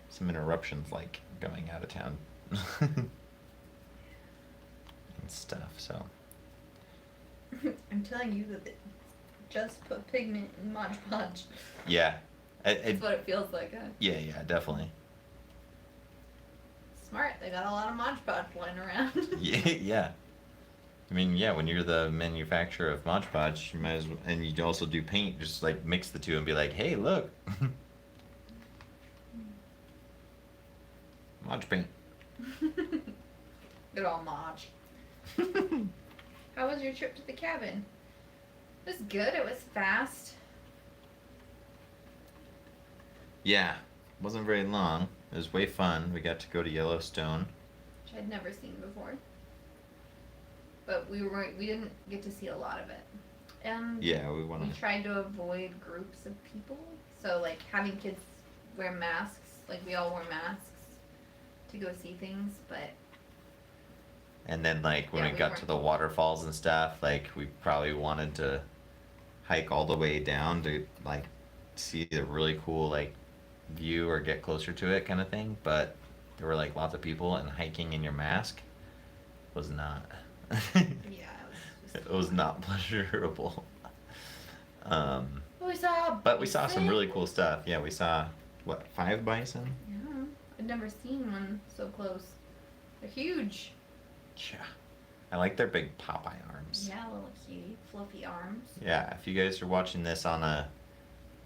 some interruptions like going out of town and stuff, so. I'm telling you that they just put pigment in Mod Podge. Yeah. That's what it feels like, huh? Yeah, definitely. Smart, they got a lot of Mod Podge lying around. Yeah. I mean, yeah, when you're the manufacturer of Mod Podge, you might as well, and you also do paint, just like mix the two and be like, hey, look. Mod paint. Good old Mod. How was your trip to the cabin? It was good, it was fast. Yeah, wasn't very long. It was way fun. We got to go to Yellowstone. Which I'd never seen before. But we didn't get to see a lot of it. And Yeah, we went we on. tried to avoid groups of people. So like having kids wear masks, like we all wore masks to go see things, but And then like when Yeah, we we got weren't- to the waterfalls and stuff, like we probably wanted to hike all the way down to like see the really cool like view or get closer to it kind of thing, but there were like lots of people and hiking in your mask was not yeah, it was just it was not pleasurable. we saw But we saw some bison. really cool stuff. Yeah, we saw what, 5 bison? Yeah, I'd never seen one so close. They're huge. Yeah. I like their big Popeye arms. Yeah, little cutie, fluffy arms. Yeah, if you guys are watching this on a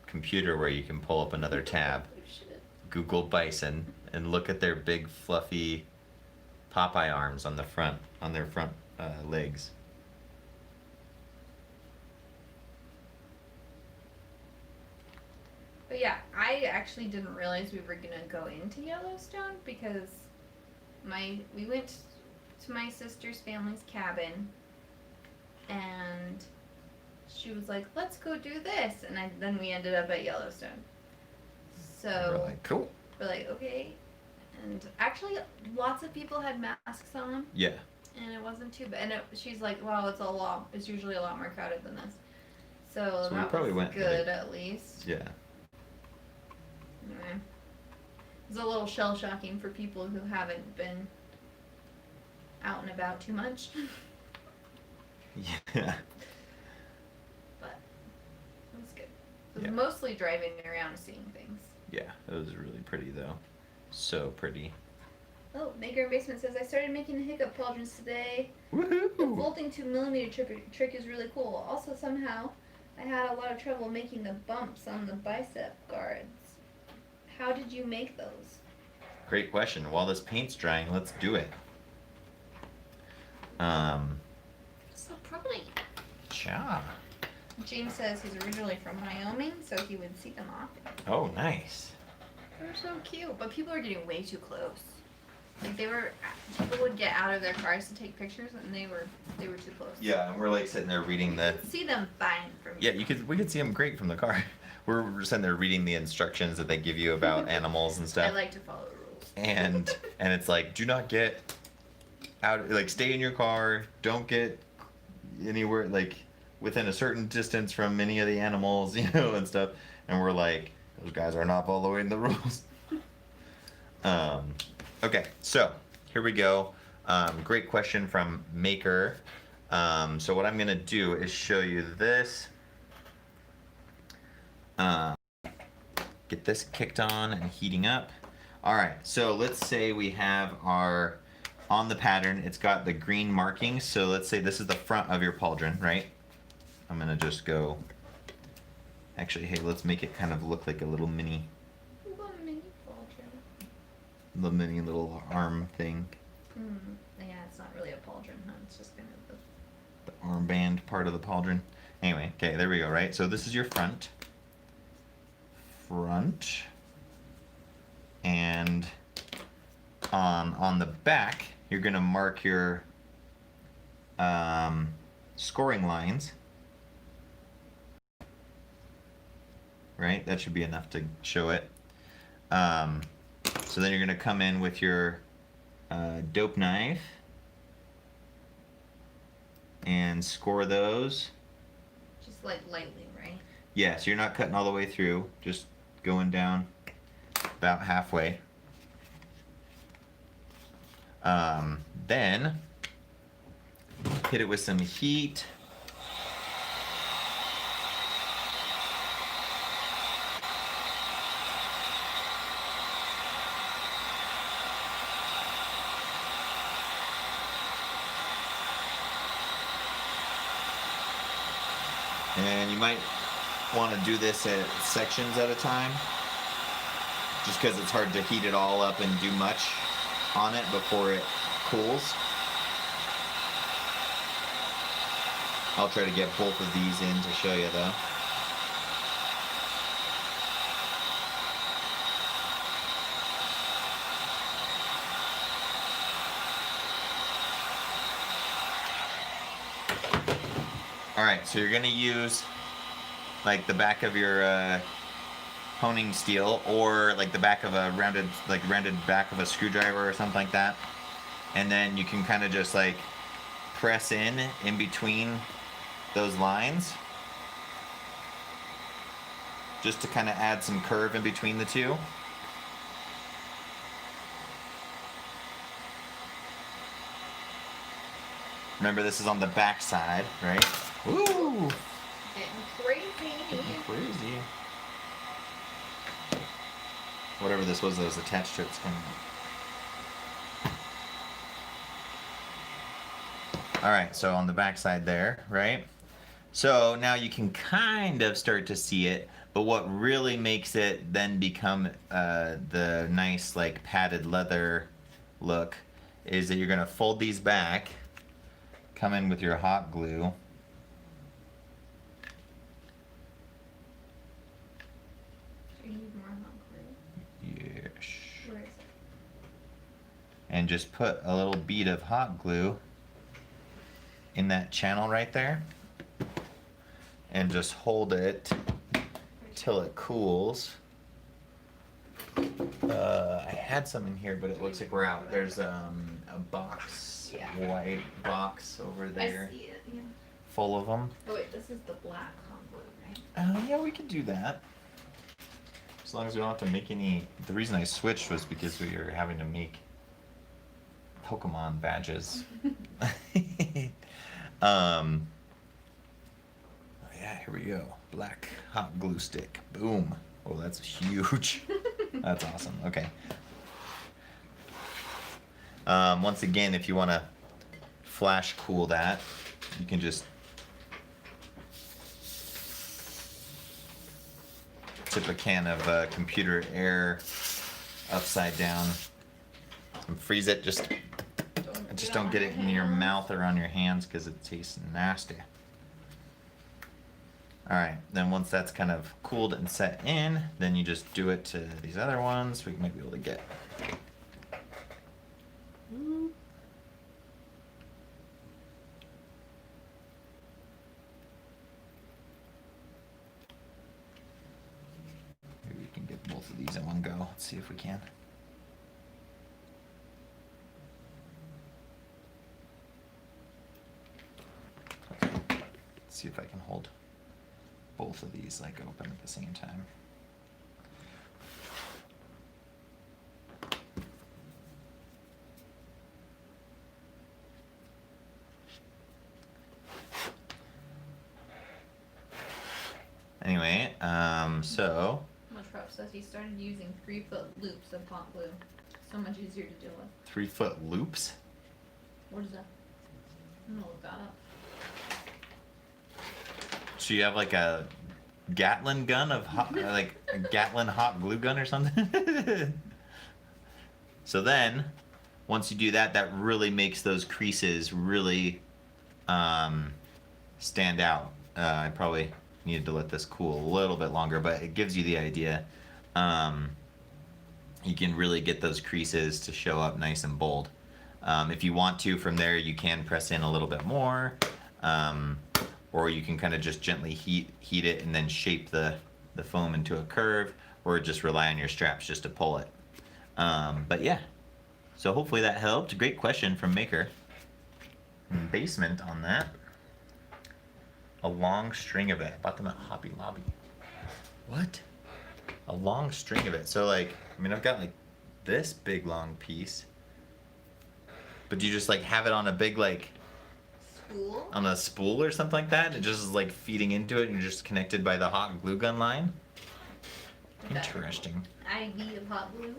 computer where you can pull up another tab, Oh, shit. Google bison and look at their big fluffy Popeye arms on their front legs. But yeah, I actually didn't realize we were gonna go into Yellowstone because we went to my sister's family's cabin, and she was like, "Let's go do this," and then we ended up at Yellowstone. So We're like, cool. we're like, okay, and actually, lots of people had masks on, Yeah. and it wasn't too bad. And she's like, "Wow, it's usually a lot more crowded than this." So we that probably was went, good like- at least. Yeah. Anyway, it's a little shell shocking for people who haven't been out and about too much, Yeah. but it was good. It was Yeah. mostly driving around seeing things. Yeah, it was really pretty though. So pretty. Oh, Maker in Basement says, I started making the hiccup pauldrons today. The Woohoo! folding 2mm trick is really cool. Also, somehow, I had a lot of trouble making the bumps on the bicep guards. How did you make those? Great question. While this paint's drying, let's do it. So probably. Yeah. James says he's originally from Wyoming, so he would see them often. Oh, nice. They're so cute, but people are getting way too close. Like people would get out of their cars to take pictures, and they were too close. Yeah, and we're like sitting there reading You the. could see them fine from Yeah, we could see them great from the car. we're sitting there reading the instructions that they give you about animals and I stuff. like to follow rules. And it's like, do not get out, like stay in your car, don't get anywhere like within a certain distance from any of the animals, you know, and stuff. And we're like, those guys are not following the rules. Okay, so here we go. Great question from Maker. So what I'm gonna do is show you this. Get this kicked on and heating up. All right, so let's say we have our, on the pattern, it's got the green markings. So let's say this is the front of your pauldron, right? I'm gonna just go, actually, hey, let's make it kind of look like a little mini little arm thing. Yeah, it's not really a pauldron, huh? It's just kind of The armband part of the pauldron. Anyway, okay, there we go, right? So this is your front. And on the back, you're gonna mark your scoring lines. Right? That should be enough to show it. So then you're gonna come in with your dope knife and score those. just like lightly, right? Yeah, so you're not cutting all the way through, just going down about halfway. Then hit it with some heat. And you might want to do this at sections at a time, just because it's hard to heat it all up and do much on it before it cools. I'll try to get both of these in to show you though. Alright, so you're going to use like the back of your honing steel, or like the back of a rounded back of a screwdriver or something like that. And then you can kind of just like press in between those lines, just to kind of add some curve in between the two. Remember, this is on the back side, right? Woo! Getting crazy. Getting crazy. Whatever this was that was attached to it's coming out. Alright, so on the back side there, right? So now you can kind of start to see it, but what really makes it then become the nice like padded leather look is that you're going to fold these back, come in with your hot glue, Do you need more hot glue? yes, Where is it? and just put a little bead of hot glue in that channel right there, and just hold it till it cools. I had some in here, but it looks like we're out. There's a box, Yeah. white box over there, I see it, yeah. full of them. Oh wait, this is the black hot glue, right? Yeah, we can do that. As long as we don't have to make any. The reason I switched was because we were having to make Pokemon badges. Oh yeah, here we go. Black hot glue stick. Boom. Oh, that's huge. That's awesome. Okay. Once again, if you want to flash cool that, you can just tip a can of computer air upside down and freeze it. Just don't get it in your mouth or on your hands because it tastes nasty. Alright, then once that's kind of cooled and set in, then you just do it to these other ones. We might be able to get. of these in one go. Let's see if we can. Okay. Let's see if I can hold both of these like open at the same time. Anyway, so. Mushrock says he started using 3-foot loops of hot glue. So much easier to deal with. 3-foot loops? What is that? I'm gonna look that up. So you have like a Gatlin gun of hot, like a Gatlin hot glue gun or something? So then, once you do that, that really makes those creases really stand out. I probably needed to let this cool a little bit longer, but it gives you the idea. You can really get those creases to show up nice and bold. If you want to, from there, you can press in a little bit more, or you can kind of just gently heat it and then shape the foam into a curve, or just rely on your straps just to pull it. But yeah, so hopefully that helped. Great question from Maker. Basement on that. A long string of it. I bought them at Hobby Lobby. What? A long string of it. So like, I mean, I've got like this big long piece. But do you just like have it on a big like Spool? on a spool or something like that? It just is like feeding into it and you're just connected by the hot glue gun line? Interesting. IV of hot glue.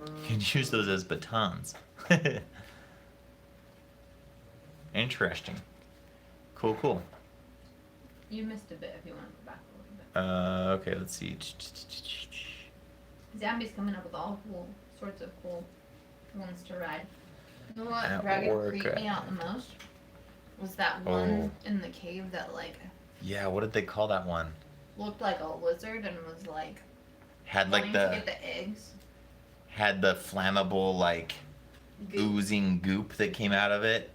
You can use those as batons. Interesting. Cool. You missed a bit if you want to go back a little bit. Okay, let's see. Zambi's coming up with all sorts of cool ones to ride. You know what At dragon work, creeped me out the most? Was that one in the cave that like Yeah, what did they call that one? looked like a lizard and was like Had like wanting to the get the eggs. had the flammable like Goop. oozing goop that came out of it,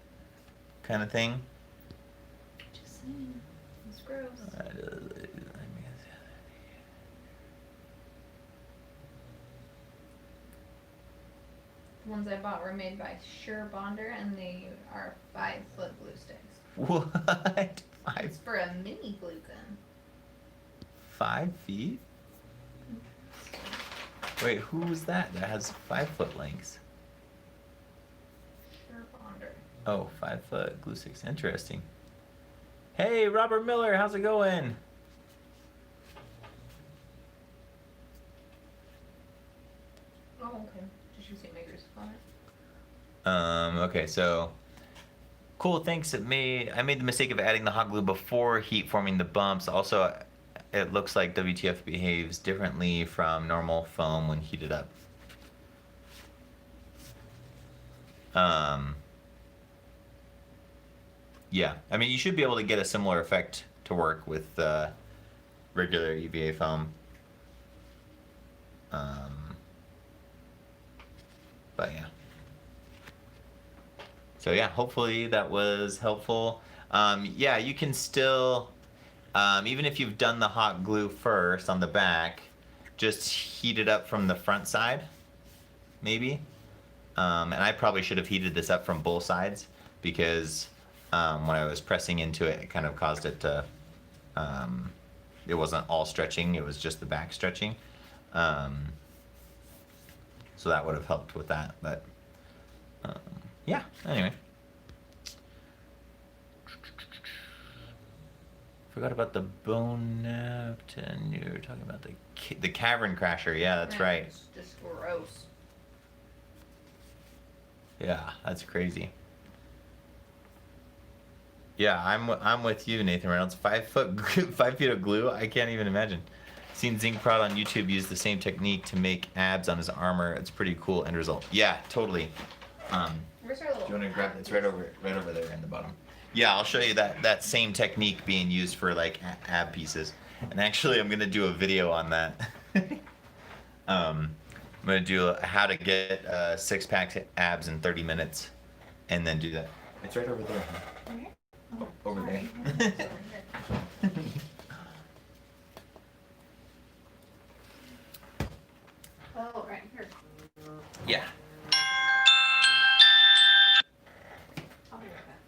kind of thing. Just saying. It's gross. The ones I bought were made by Sure Bonder and they are 5-foot glue sticks. What? It's for a mini glue gun. 5 feet? Wait, who was that has 5-foot lengths? Sure Bonder. Oh, 5-foot glue sticks. Interesting. Hey, Robert Miller, how's it going? Oh, okay. Did you see Maker's comment? Okay, so cool. Thanks. I made the mistake of adding the hot glue before heat forming the bumps. Also, it looks like WTF behaves differently from normal foam when heated up. Yeah, I mean, you should be able to get a similar effect to work with regular EVA foam. But yeah. So yeah, hopefully that was helpful. Yeah, you can still, even if you've done the hot glue first on the back, just heat it up from the front side, maybe. And I probably should have heated this up from both sides because when I was pressing into it, it kind of caused it to, it wasn't all stretching, it was just the back stretching. So that would have helped with that, but yeah, anyway. Forgot about the bone napkin. You were talking about the cavern crasher. Yeah, that's right. It's just gross. Yeah, that's crazy. Yeah, I'm with you, Nathan Reynolds. 5 feet of glue. I can't even imagine. Seen Zinc Prod on YouTube use the same technique to make abs on his armor. It's pretty cool end result. Yeah, totally. Where's our little? Do you want to grab? It's right over there in the bottom. Yeah, I'll show you that same technique being used for like ab pieces. And actually, I'm gonna do a video on that. I'm gonna do how to get 6-pack abs in 30 minutes, and then do that. It's right over there. Huh? Okay. Oh, over Sorry. there. Yeah. I'll be right back.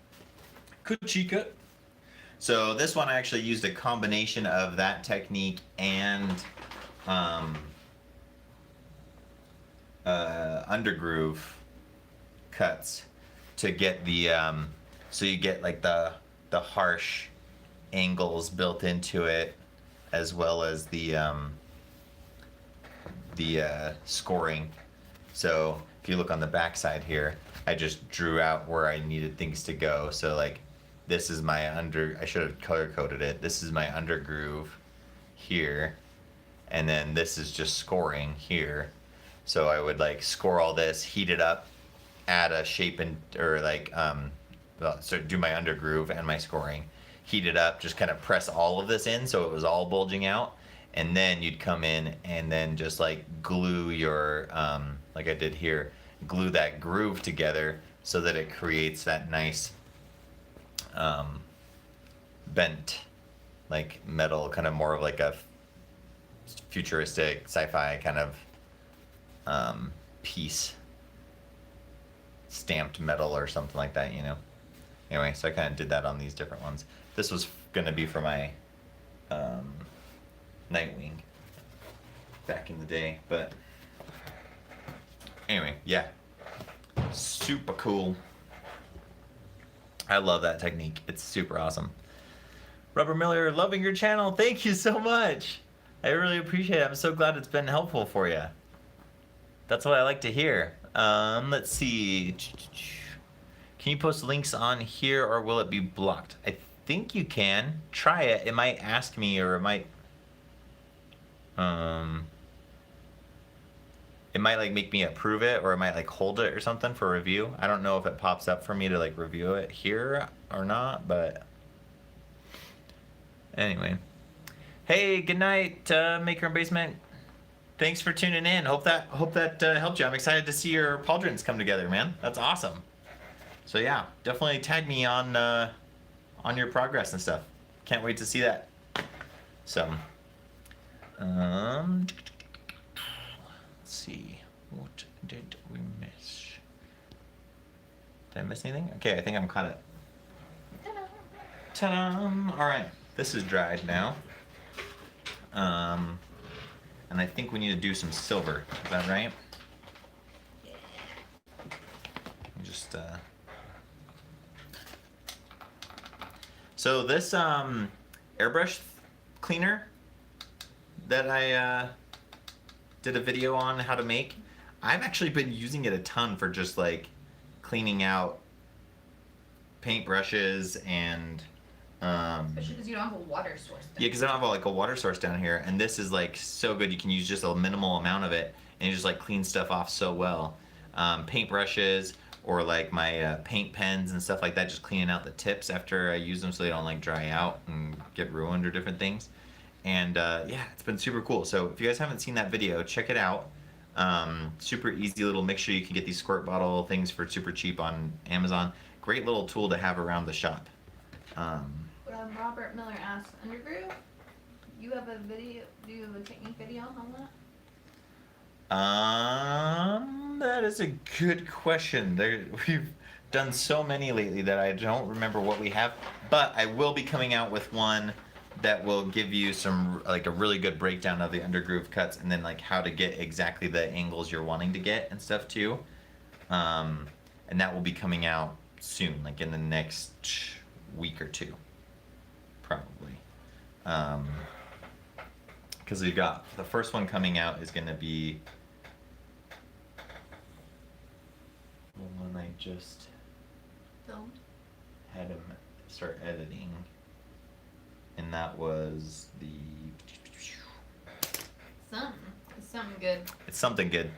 Good chica. So this one I actually used a combination of that technique and undergroove cuts to get the so you get like the harsh angles built into it, as well as the scoring. So if you look on the back side here, I just drew out where I needed things to go. So like this is my I should have color coded it. This is my undergroove here, and then this is just scoring here. So I would like score all this, heat it up, add a shape or like so do my undergroove and my scoring, heat it up, just kind of press all of this in so it was all bulging out, and then you'd come in and then just like glue your like I did here, glue that groove together so that it creates that nice bent like metal, kind of more of like a futuristic sci-fi kind of piece, stamped metal or something like that, you know. Anyway, so I kind of did that on these different ones. This was going to be for my Nightwing back in the day, but anyway, yeah, super cool. I love that technique. It's super awesome. Rubber Miller, loving your channel. Thank you so much. I really appreciate it. I'm so glad it's been helpful for you. That's what I like to hear. Let's see. Can you post links on here or will it be blocked? I think you can. Try it. It might ask me, or it might like make me approve it, or it might like hold it or something for review. I don't know if it pops up for me to like review it here or not, but anyway. Hey, good night, Maker and Basement. Thanks for tuning in. Hope that helped you. I'm excited to see your pauldrons come together, man. That's awesome. So yeah, definitely tag me on your progress and stuff. Can't wait to see that. So, let's see. What did we miss? Did I miss anything? Okay, I think I'm caught up. Ta-da! All right, this is dried now. And I think we need to do some silver. Is that right? Just so this airbrush cleaner that I did a video on how to make, I've actually been using it a ton for just like cleaning out paint brushes and Especially because you don't have a water source. yeah, because I don't have like a water source down here, and this is like so good. You can use just a minimal amount of it, and you just like clean stuff off so well. Paint brushes or like my paint pens and stuff like that, just cleaning out the tips after I use them so they don't like dry out and get ruined or different things. And yeah, it's been super cool. So if you guys haven't seen that video, check it out. Super easy little mixture. You can get these squirt bottle things for super cheap on Amazon. Great little tool to have around the shop. Robert Miller asks, undergroove, you have a video, do you have a technique video on that? That is a good question. We've done so many lately that I don't remember what we have, but I will be coming out with one that will give you some, like a really good breakdown of the undergroove cuts, and then like how to get exactly the angles you're wanting to get and stuff too. And that will be coming out soon, like in the next week or two. Probably, because we got the first one coming out is going to be the one I just Filmed. had him start editing, and that was the Something good. It's something good.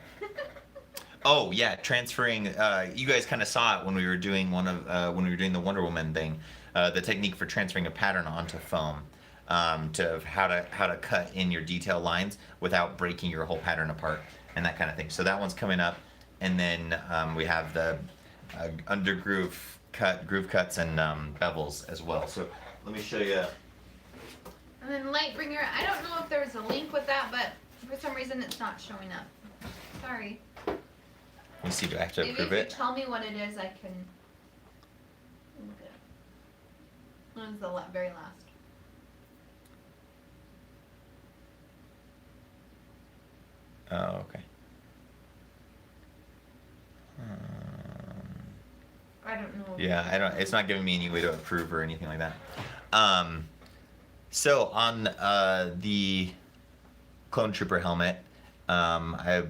Oh yeah, transferring. You guys kind of saw it when we were doing when we were doing the Wonder Woman thing. The technique for transferring a pattern onto foam, to how to cut in your detail lines without breaking your whole pattern apart and that kind of thing. So that one's coming up, and then we have the undergroove groove cuts and bevels as well. So let me show you. And then Lightbringer, I don't know if there's a link with that, but for some reason it's not showing up. Sorry. Let me see, do I have to Maybe approve if you it? tell me what it is, I can look it up. What is the very last? Oh, okay. I don't know. Yeah, I don't. It's not giving me any way to approve or anything like that. So on the Clone Trooper helmet, I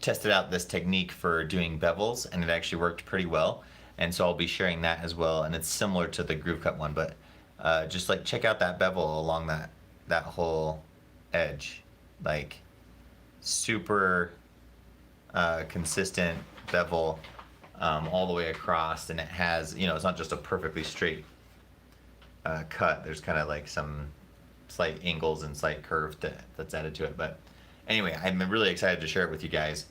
tested out this technique for doing bevels, and it actually worked pretty well. And so I'll be sharing that as well. And it's similar to the groove cut one, but just like check out that bevel along that whole edge, like super consistent bevel all the way across, and it has, you know, it's not just a perfectly straight cut. There's kind of like some slight angles and slight curve that's added to it. But anyway, I'm really excited to share it with you guys.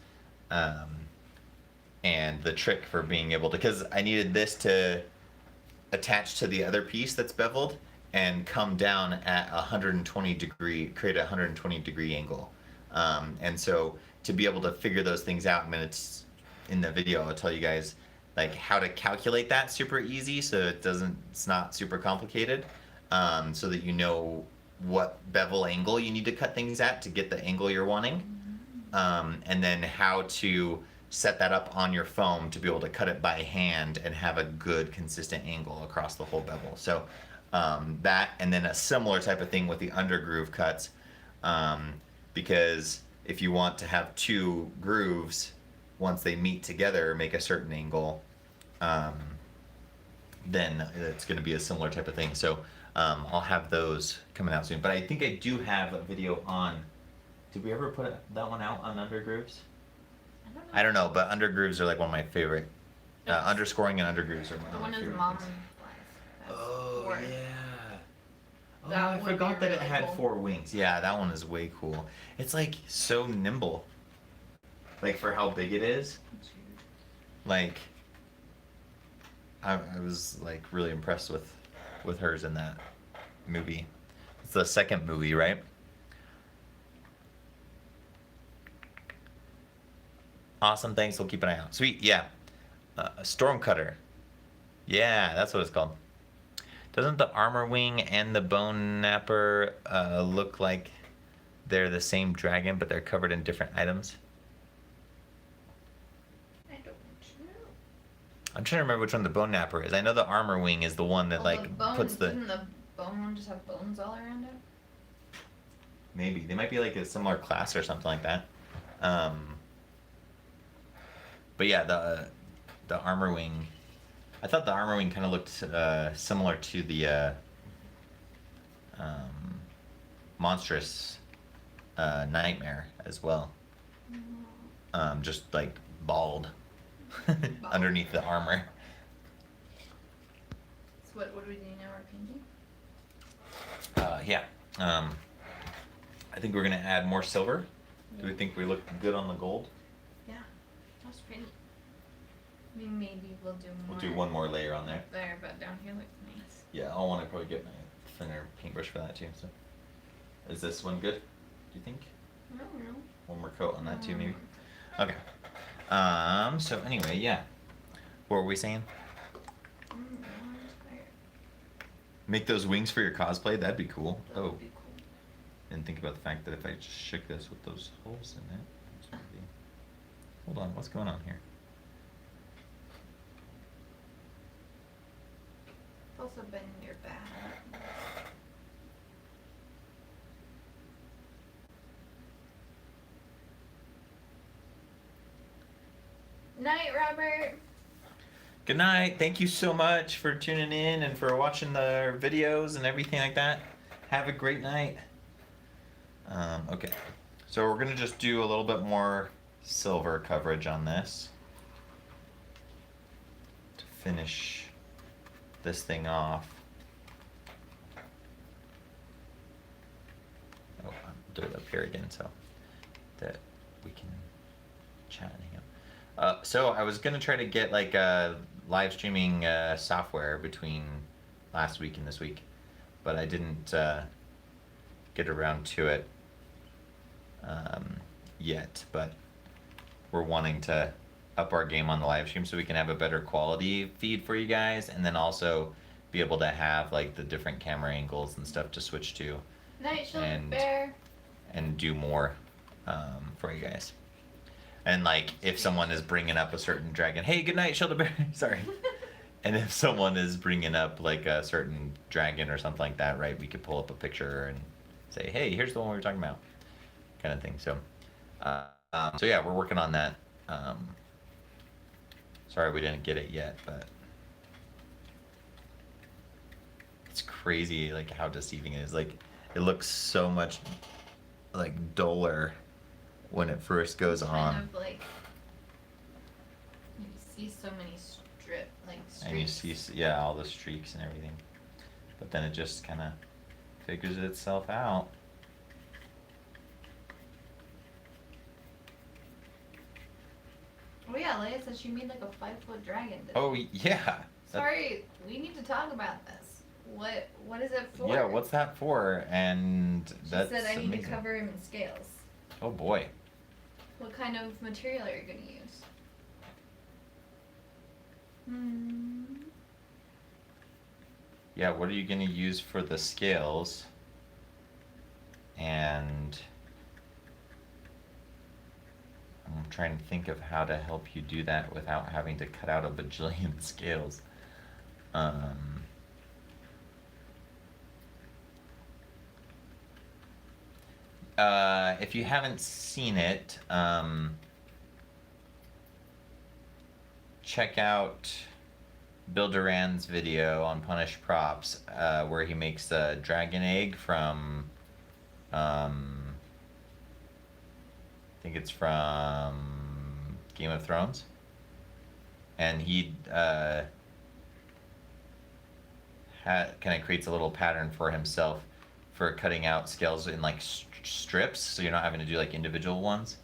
And the trick for being able to, because I needed this to attach to the other piece that's beveled and come down at 120 degree, create a 120 degree angle. And so to be able to figure those things out, I mean, it's in the video, I'll tell you guys like how to calculate that super easy, so it's not super complicated, so that you know what bevel angle you need to cut things at to get the angle you're wanting, and then how to set that up on your foam to be able to cut it by hand and have a good consistent angle across the whole bevel. So that, and then a similar type of thing with the undergroove cuts, because if you want to have two grooves, once they meet together, make a certain angle, then it's going to be a similar type of thing. So I'll have those coming out soon. But I think I do have a video on. Did we ever put that one out on undergrooves? I don't know, but undergrooves are like one of my favorite. Underscoring and undergrooves are one of my favorite. The one is mom. things. That's Oh four. yeah. Oh, That I would be forgot that it really had cool. 4 wings. Yeah, that one is way cool. It's like so nimble. Like for how big it is. Like I was like really impressed with hers in that movie. It's the second movie, right? Awesome, thanks. We'll keep an eye out. Sweet, yeah. Stormcutter. Yeah, that's what it's called. Doesn't the armor wing and the bone napper look like they're the same dragon, but they're covered in different items? I don't know. I'm trying to remember which one the bone napper is. I know the armor wing is the one that Well, like the bone, puts the. Doesn't the bone one just have bones all around it? Maybe they might be like a similar class or something like that. But yeah, the armor wing. I thought the armor wing kind of looked similar to the monstrous nightmare as well. Just like bald underneath the armor. So what do we do now? We're painting? Yeah. I think we're gonna add more silver. Do we think we look good on the gold? Yeah, that's pretty. I mean, maybe we'll do more. We'll do one more layer on there. Up there, but down here looks nice. Yeah, I'll want to probably get my thinner paintbrush for that too. So, is this one good? Do you think? I don't know. One more coat on that too, maybe. Okay. So anyway, yeah. What were we saying? Make those wings for your cosplay. That'd be cool. That Oh, would be cool. and think about the fact that if I just shook this with those holes in it, it's gonna be... Hold on, what's going on here? It's also been in your bag. Night, Robert. Good night. Thank you so much for tuning in and for watching the videos and everything like that. Have a great night. Okay, so we're gonna just do a little bit more silver coverage on this to finish this thing off. Oh, I'll do it up here again so that we can chat and hang out. So I was gonna try to get like a live streaming software between last week and this week, but I didn't get around to it yet. But we're wanting to up our game on the live stream so we can have a better quality feed for you guys, and then also be able to have like the different camera angles and stuff to switch to Night Shield And- Bear. and do more for you guys. And like if someone is bringing up a certain dragon, hey, good night, Shield Bear. Sorry. And if someone is bringing up like a certain dragon or something like that, right, we could pull up a picture and say, hey, here's the one we were talking about, kind of thing. So, so yeah, we're working on that. Sorry we didn't get it yet, but it's crazy like how deceiving it is. Like it looks so much like duller when it first goes on. Kind of like you see so many streaks. And you see, yeah, all the streaks and everything. But then it just kind of figures itself out. Oh yeah, Leia said she made like a 5-foot dragon. Oh, yeah. Sorry, we need to talk about this. What is it for? Yeah, what's that for? And She that's said I need amazing. to cover him in scales. Oh boy. What kind of material are you going to use? Yeah, what are you going to use for the scales? And I'm trying to think of how to help you do that without having to cut out a bajillion scales. If you haven't seen it, check out Bill Duran's video on Punish Props, where he makes a dragon egg from, I think it's from Game of Thrones, and he kind of creates a little pattern for himself for cutting out scales in like strips, so you're not having to do like individual ones.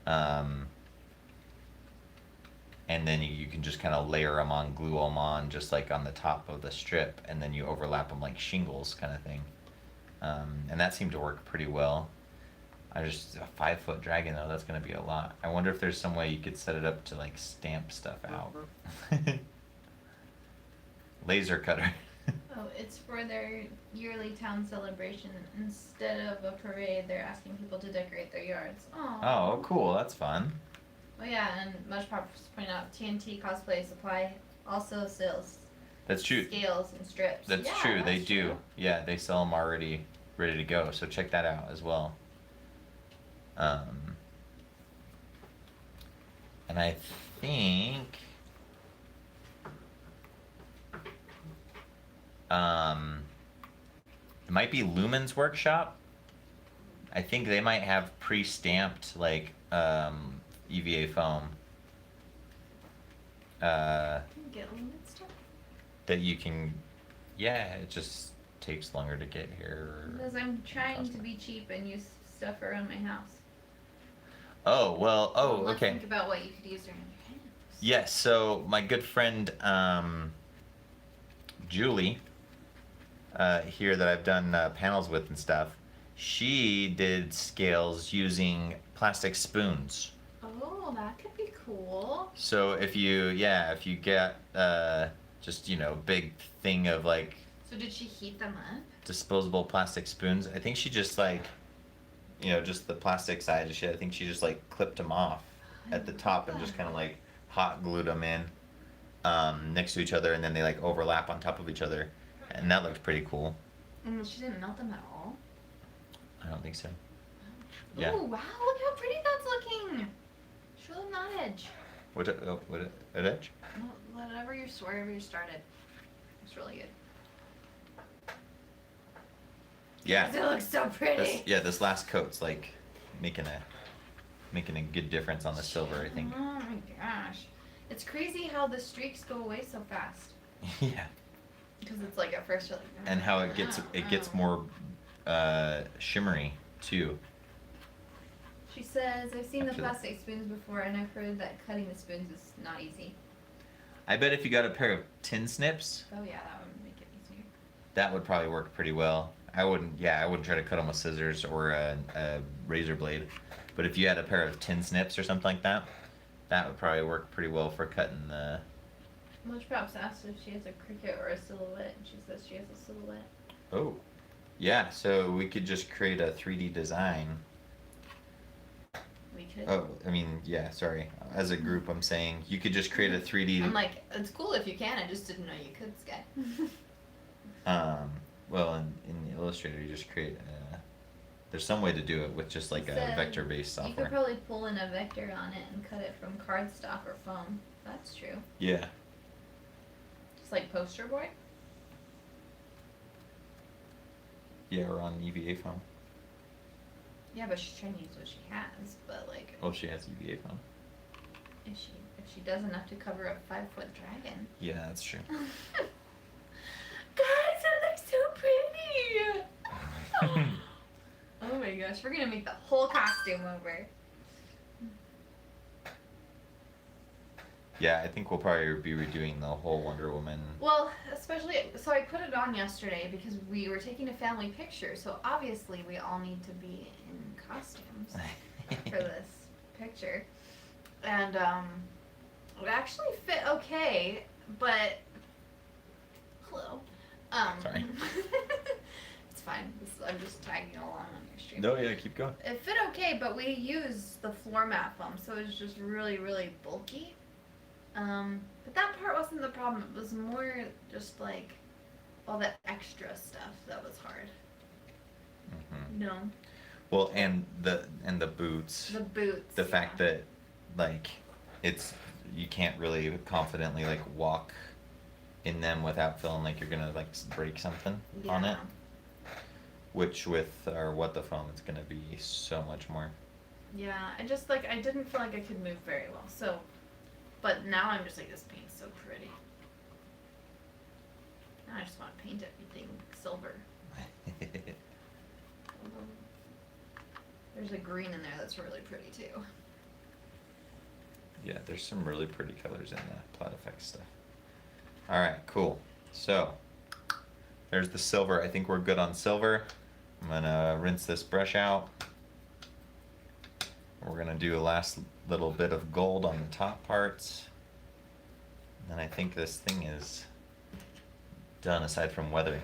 And then you can just kind of layer them on, glue them on, just like on the top of the strip, and then you overlap them like shingles kind of thing. And that seemed to work pretty well. A 5-foot dragon though, that's gonna be a lot. I wonder if there's some way you could set it up to like stamp stuff out. Laser cutter. Oh, it's for their yearly town celebration. Instead of a parade, they're asking people to decorate their yards. Aww. Oh, cool, that's fun. Oh yeah, and Much Props point out TNT Cosplay Supply also sells That's true. scales and strips. That's Yeah, true, they that's do. true. Yeah, they sell them already ready to go, so check that out as well. And I think it might be Lumen's Workshop. I think they might have pre-stamped like EVA foam Get limit stuff. that you can, yeah, it just takes longer to get here. Because I'm trying to be cheap and use stuff around my house. Oh, well, Let's okay. think about what you could use around your house. Yes, so my good friend Julie here that I've done panels with and stuff, she did scales using plastic spoons. Oh, that could be cool. So if you get just, big thing of like So did she heat them up? disposable plastic spoons, I think she just like, just the plastic side of shit, I think she just like clipped them off at the top and just kind of like hot glued them in next to each other, and then they like overlap on top of each other, and that looked pretty cool. And she didn't melt them at all? I don't think so. Yeah. Ooh, wow, look how pretty that's looking. Show them that edge. What edge? Wherever you started. It's really good. Yeah. It looks so pretty. This last coat's like making a good difference on the silver, I think. Oh my gosh. It's crazy how the streaks go away so fast. Yeah. Because it's like at first you're like, And how it gets more shimmery too. She says, I've seen the After that. plastic spoons before and I've heard that cutting the spoons is not easy. I bet if you got a pair of tin snips, Oh yeah, that would make it easier. that would probably work pretty well. I wouldn't try to cut them with scissors or a razor blade. But if you had a pair of tin snips or something like that, that would probably work pretty well for cutting the. Much perhaps asked if she has a cricket or a silhouette, and she says she has a silhouette. Oh, yeah. So we could just create a 3D design. We could. Oh, I mean, yeah. Sorry. As a group, I'm saying you could just create a 3D. I'm like, it's cool if you can. I just didn't know you could, Sky. Well, in Illustrator, you just create. There's some way to do it with just like a vector-based software. You could probably pull in a vector on it and cut it from cardstock or foam. That's true. Yeah. Just like Poster Boy. Yeah, or on EVA foam. Yeah, but she's trying to use what she has. But like, Oh, she has EVA foam. if she does enough to cover a 5-foot dragon. Yeah, that's true. Guys, it looks so pretty. Oh my gosh, we're gonna make the whole costume over. Yeah, I think we'll probably be redoing the whole Wonder Woman. Well, especially, so I put it on yesterday because we were taking a family picture, so obviously we all need to be in costumes for this picture. And it actually fit okay, but hello. Sorry. It's fine. I'm just tagging along on your stream. No, yeah, keep going. It fit okay, but we used the floor mat foam, so it was just really, really bulky. But that part wasn't the problem. It was more just like all the extra stuff that was hard. Mm-hmm. No. Well, and the boots. The boots. The fact that like it's you can't really confidently like walk in them without feeling like you're gonna like break something on it. Which with our What the Foam, it's gonna be so much more. Yeah, I just like I didn't feel like I could move very well. So, but now I'm just like, this paint's so pretty. Now I just want to paint everything silver. There's a green in there that's really pretty too. Yeah, there's some really pretty colors in the Plot Effects stuff. All right, cool. So there's the silver. I think we're good on silver. I'm gonna rinse this brush out. We're gonna do a last little bit of gold on the top parts. And then I think this thing is done aside from weathering.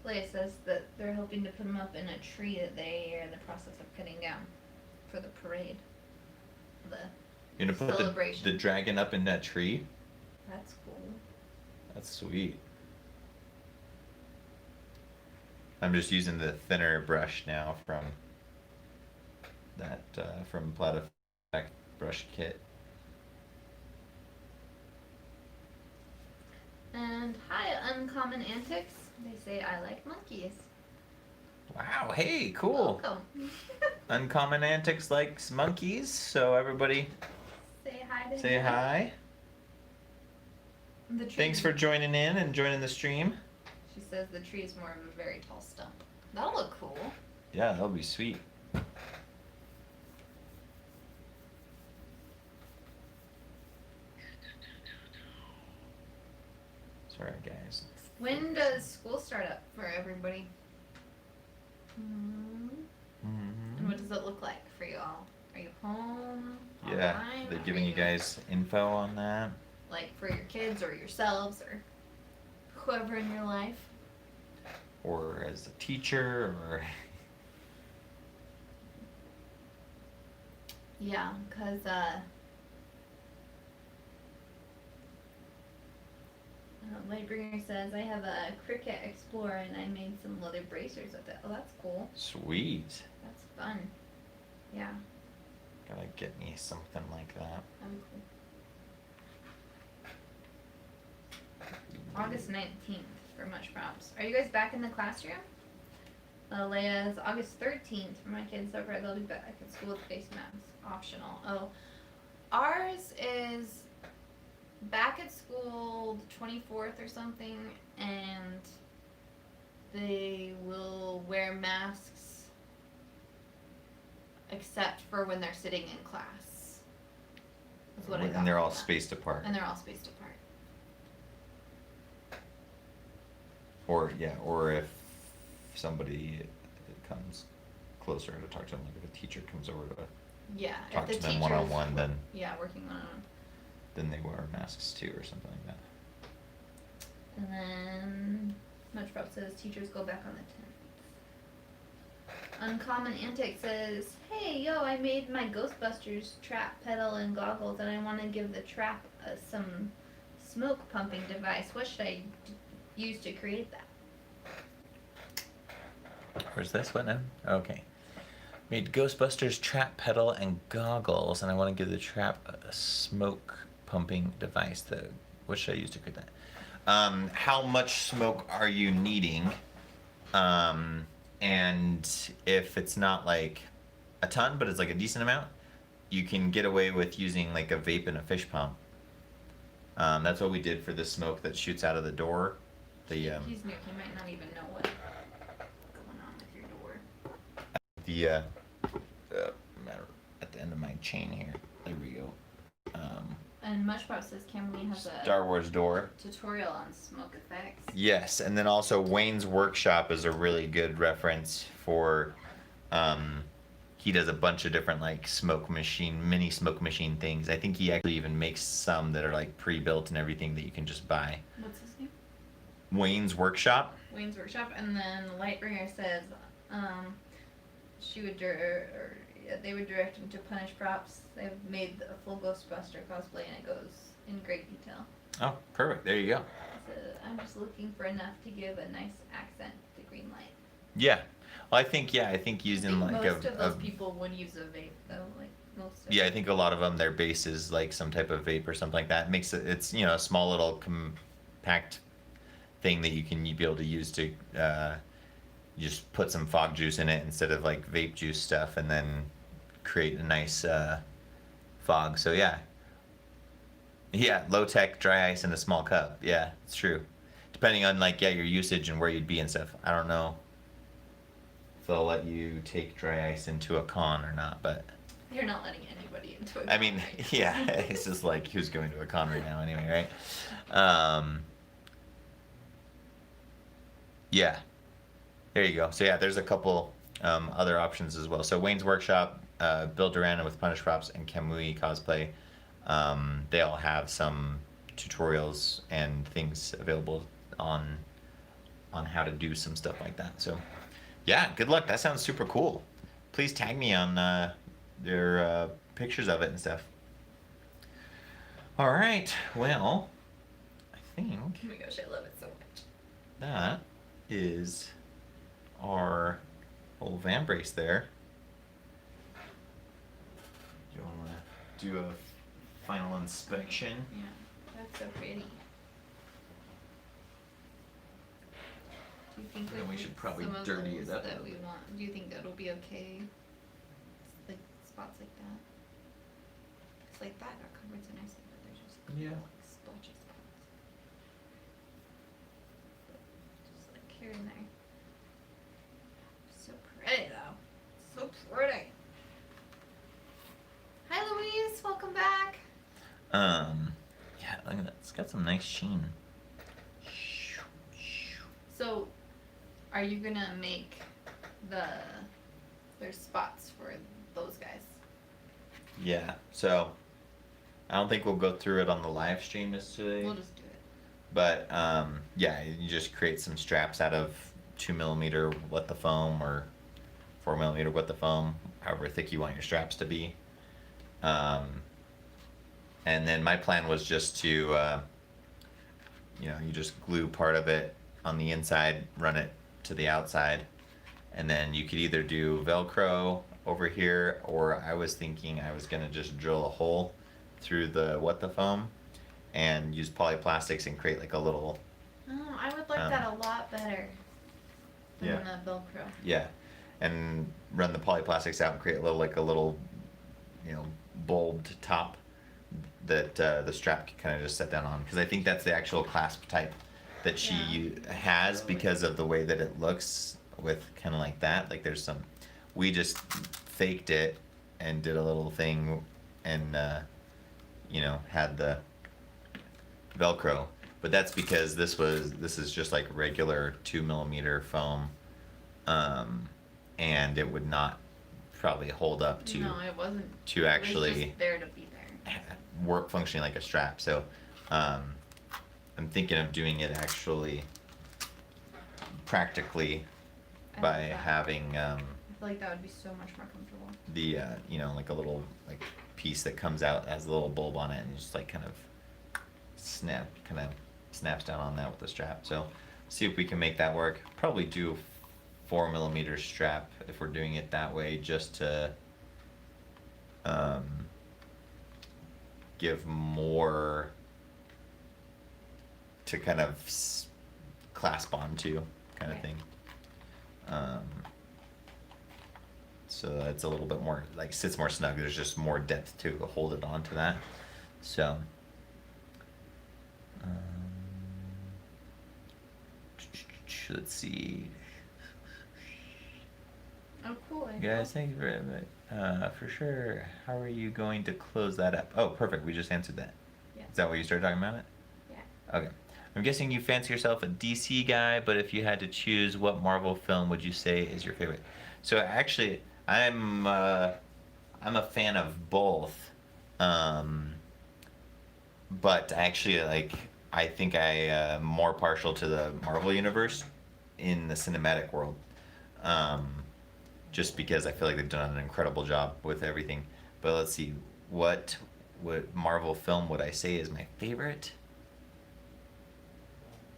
Leia says that they're hoping to put them up in a tree that they are in the process of cutting down for the parade. You're gonna put celebration. the dragon up in that tree? That's cool. That's sweet. I'm just using the thinner brush now from that from Plot Effect brush kit. And hi, Uncommon Antics. They say I like monkeys. Wow, hey, cool. Welcome. Uncommon Antics likes monkeys, so everybody Say hi to say him. hi. The tree. Thanks for joining in and joining the stream. She says the tree is more of a very tall stump. That'll look cool. Yeah, that'll be sweet. Sorry, guys. When does school start up for everybody? And what does it look like for you all? Are you home? Yeah, Online? they're Are giving you guys info on that. like for your kids or yourselves or whoever in your life? Or as a teacher, or Yeah, because Lightbringer says, I have a Cricut Explorer and I made some leather bracers with it. Oh, that's cool. sweet. That's fun. Yeah, Gotta get me something like that. that'd be cool. August 19th for much props. Are you guys back in the classroom? Leia's August 13th for my kids so far. They'll be back at school with face masks. Optional. Oh, ours is back at school the 24th or something, and they will wear masks except for when they're sitting in class. That's what I got. And they're from all that. spaced apart. And they're all spaced apart. Or yeah, or if somebody comes closer to talk to them. Like if a teacher comes over to Yeah. talk if to the them one-on-one, then yeah, working one-on-one. then they wear masks too or something like that. And then Muchprop says teachers go back on the 10th. Uncommon Antic says, hey, yo, I made my Ghostbusters trap pedal and goggles and I want to give the trap some smoke pumping device. What should I use to create that? Where's this? What now? Okay. Made Ghostbusters trap pedal and goggles, and I want to give the trap a smoke pumping device. What should I use to create that? How much smoke are you needing? And if it's not like a ton, but it's like a decent amount, you can get away with using like a vape and a fish pump. That's what we did for the smoke that shoots out of the door. He's new. He might not even know what's going on with your door. At the end of my chain here. There we go. And Mushpop says Camry has a Star Wars door tutorial on smoke effects. Yes, and then also Wayne's Workshop is a really good reference for. He does a bunch of different like mini smoke machine things. I think he actually even makes some that are like pre-built and everything that you can just buy. What's his name? Wayne's Workshop. Wayne's Workshop, and then Lightbringer says, they would direct him to Punish Props. They've made a full Ghostbuster cosplay, and it goes in great detail. Oh, perfect. There you go. So I'm just looking for enough to give a nice accent to green light. Yeah. Well, I think using most like of those people would use a vape though, like most of yeah, I think a lot of them, their base is like some type of vape or something like that. It makes it's a small little compact thing that you can be able to use to just put some fog juice in it instead of like vape juice stuff, and then create a nice fog. So yeah, low tech dry ice in a small cup. Yeah, it's true. Depending on like your usage and where you'd be and stuff. I don't know if they'll let you take dry ice into a con or not, but you're not letting anybody into it. I mean, yeah, it's just like who's going to a con right now anyway, right? Yeah, there you go. So yeah, there's a couple other options as well. So Wayne's Workshop, Bill Duran with Punish Props, and Kamui Cosplay, they all have some tutorials and things available on how to do some stuff like that. So yeah, good luck. That sounds super cool. Please tag me on their pictures of it and stuff. All right, well, I think oh my gosh, I love it so much. that is our whole van brace there. Do you want to do a final inspection? Yeah, that's so pretty. Do you think Then we should probably some of dirty it those up. that we want? Do you think that'll be okay? Like spots like that. It's like that got covered so nicely, but there's just Yeah. like splotchy spots. Just like here and there. So pretty though. So pretty. Hi Louise, welcome back. Yeah, look at that. It's got some nice sheen. So, are you gonna make there's spots for those guys? Yeah, so I don't think we'll go through it on the live stream today. We'll just do it. But yeah, you just create some straps out of 2mm width of foam or 4mm width of foam, however thick you want your straps to be. And then my plan was just to, you just glue part of it on the inside, run it to the outside, and then you could either do Velcro over here, or I was thinking I was gonna just drill a hole through the foam and use polyplastics and create like a little. Oh, I would like that a lot better than Yeah. the Velcro. Yeah, and run the polyplastics out and create a little, bulbed top that the strap can kind of just set down on, because I think that's the actual clasp type that she has because of the way that it looks with kind of like that. Like there's some, we just faked it and did a little thing and had the Velcro, but that's because this is just like regular 2mm foam. and it would not probably hold up to No, it wasn't. to It was actually just there to be there. work functioning like a strap. So I'm thinking of doing it actually practically I by like that. having I feel like that would be so much more comfortable. the you know, like a little like piece that comes out, has a little bulb on it, and just like kind of snaps down on that with the strap. So see if we can make that work. Probably do 4mm strap if we're doing it that way, just to give more to kind of clasp onto kind of Right. thing. So it's a little bit more like sits more snug. There's just more depth to hold it onto that. So let's see. Oh, cool. I Guys, hope- thank you very much. For sure. How are you going to close that up? Oh, perfect. We just answered that. Yeah. Is that what you started talking about it? Yeah. Okay. I'm guessing you fancy yourself a DC guy, but if you had to choose, what Marvel film would you say is your favorite? So actually, I'm a fan of both, but actually, like I think I am more partial to the Marvel universe in the cinematic world, just because I feel like they've done an incredible job with everything. But let's see, what Marvel film would I say is my favorite?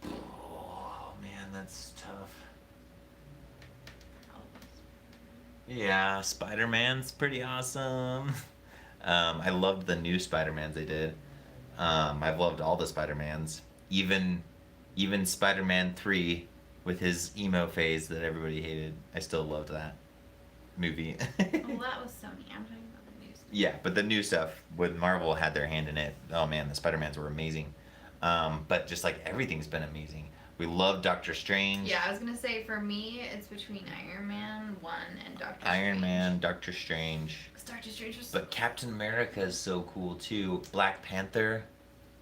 Oh man, that's tough. Yeah, Spider-Man's pretty awesome. I loved the new Spider-Mans they did. I've loved all the Spider-Mans, even Spider-Man 3 with his emo phase that everybody hated. I still loved that movie. Oh, that was Sony. I'm talking about the new stuff. Yeah, but the new stuff with Marvel had their hand in it. Oh man, the Spider-Mans were amazing. But just like everything's been amazing. We love Doctor Strange. Yeah, I was gonna say for me, it's between Iron Man 1 and Doctor Strange. Iron Man, Doctor Strange. 'Cause Doctor Strange was. But Captain America is so cool too. Black Panther.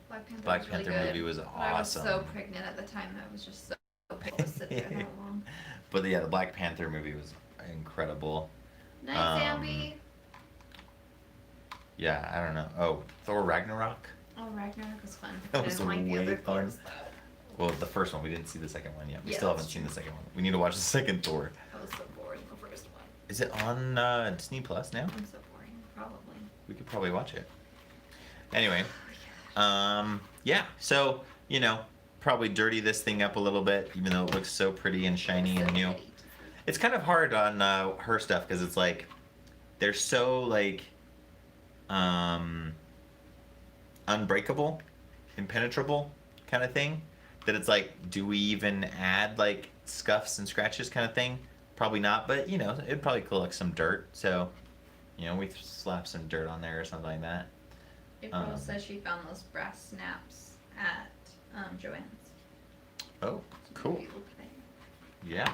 Black Panther really good. movie was But I was so awesome. pregnant at the time that I was just so able to sit there that long. But yeah, the Black Panther movie was incredible. Nice, Ambi. Yeah, I don't know. Oh, Thor Ragnarok. Oh, Ragnarok was fun. That I was didn't like the way other fun. Thors, though. Well, the first one. We didn't see the second one yet. We Yeah, still that's haven't seen true. the second one. We need to watch the second Thor. I was so bored in the first one. Is it on Disney Plus now? I'm so boring. Probably. We could probably watch it. Anyway, yeah. So you know, probably dirty this thing up a little bit, even though it looks so pretty and shiny and new. It's kind of hard on her stuff because it's like they're so like unbreakable, impenetrable kind of thing that it's like, do we even add like scuffs and scratches kind of thing? Probably not, but you know, it'd probably collect some dirt. So, you know, we slap some dirt on there or something like that. April says she found those brass snaps at Joann's. Oh, cool. Maybe look there. Yeah.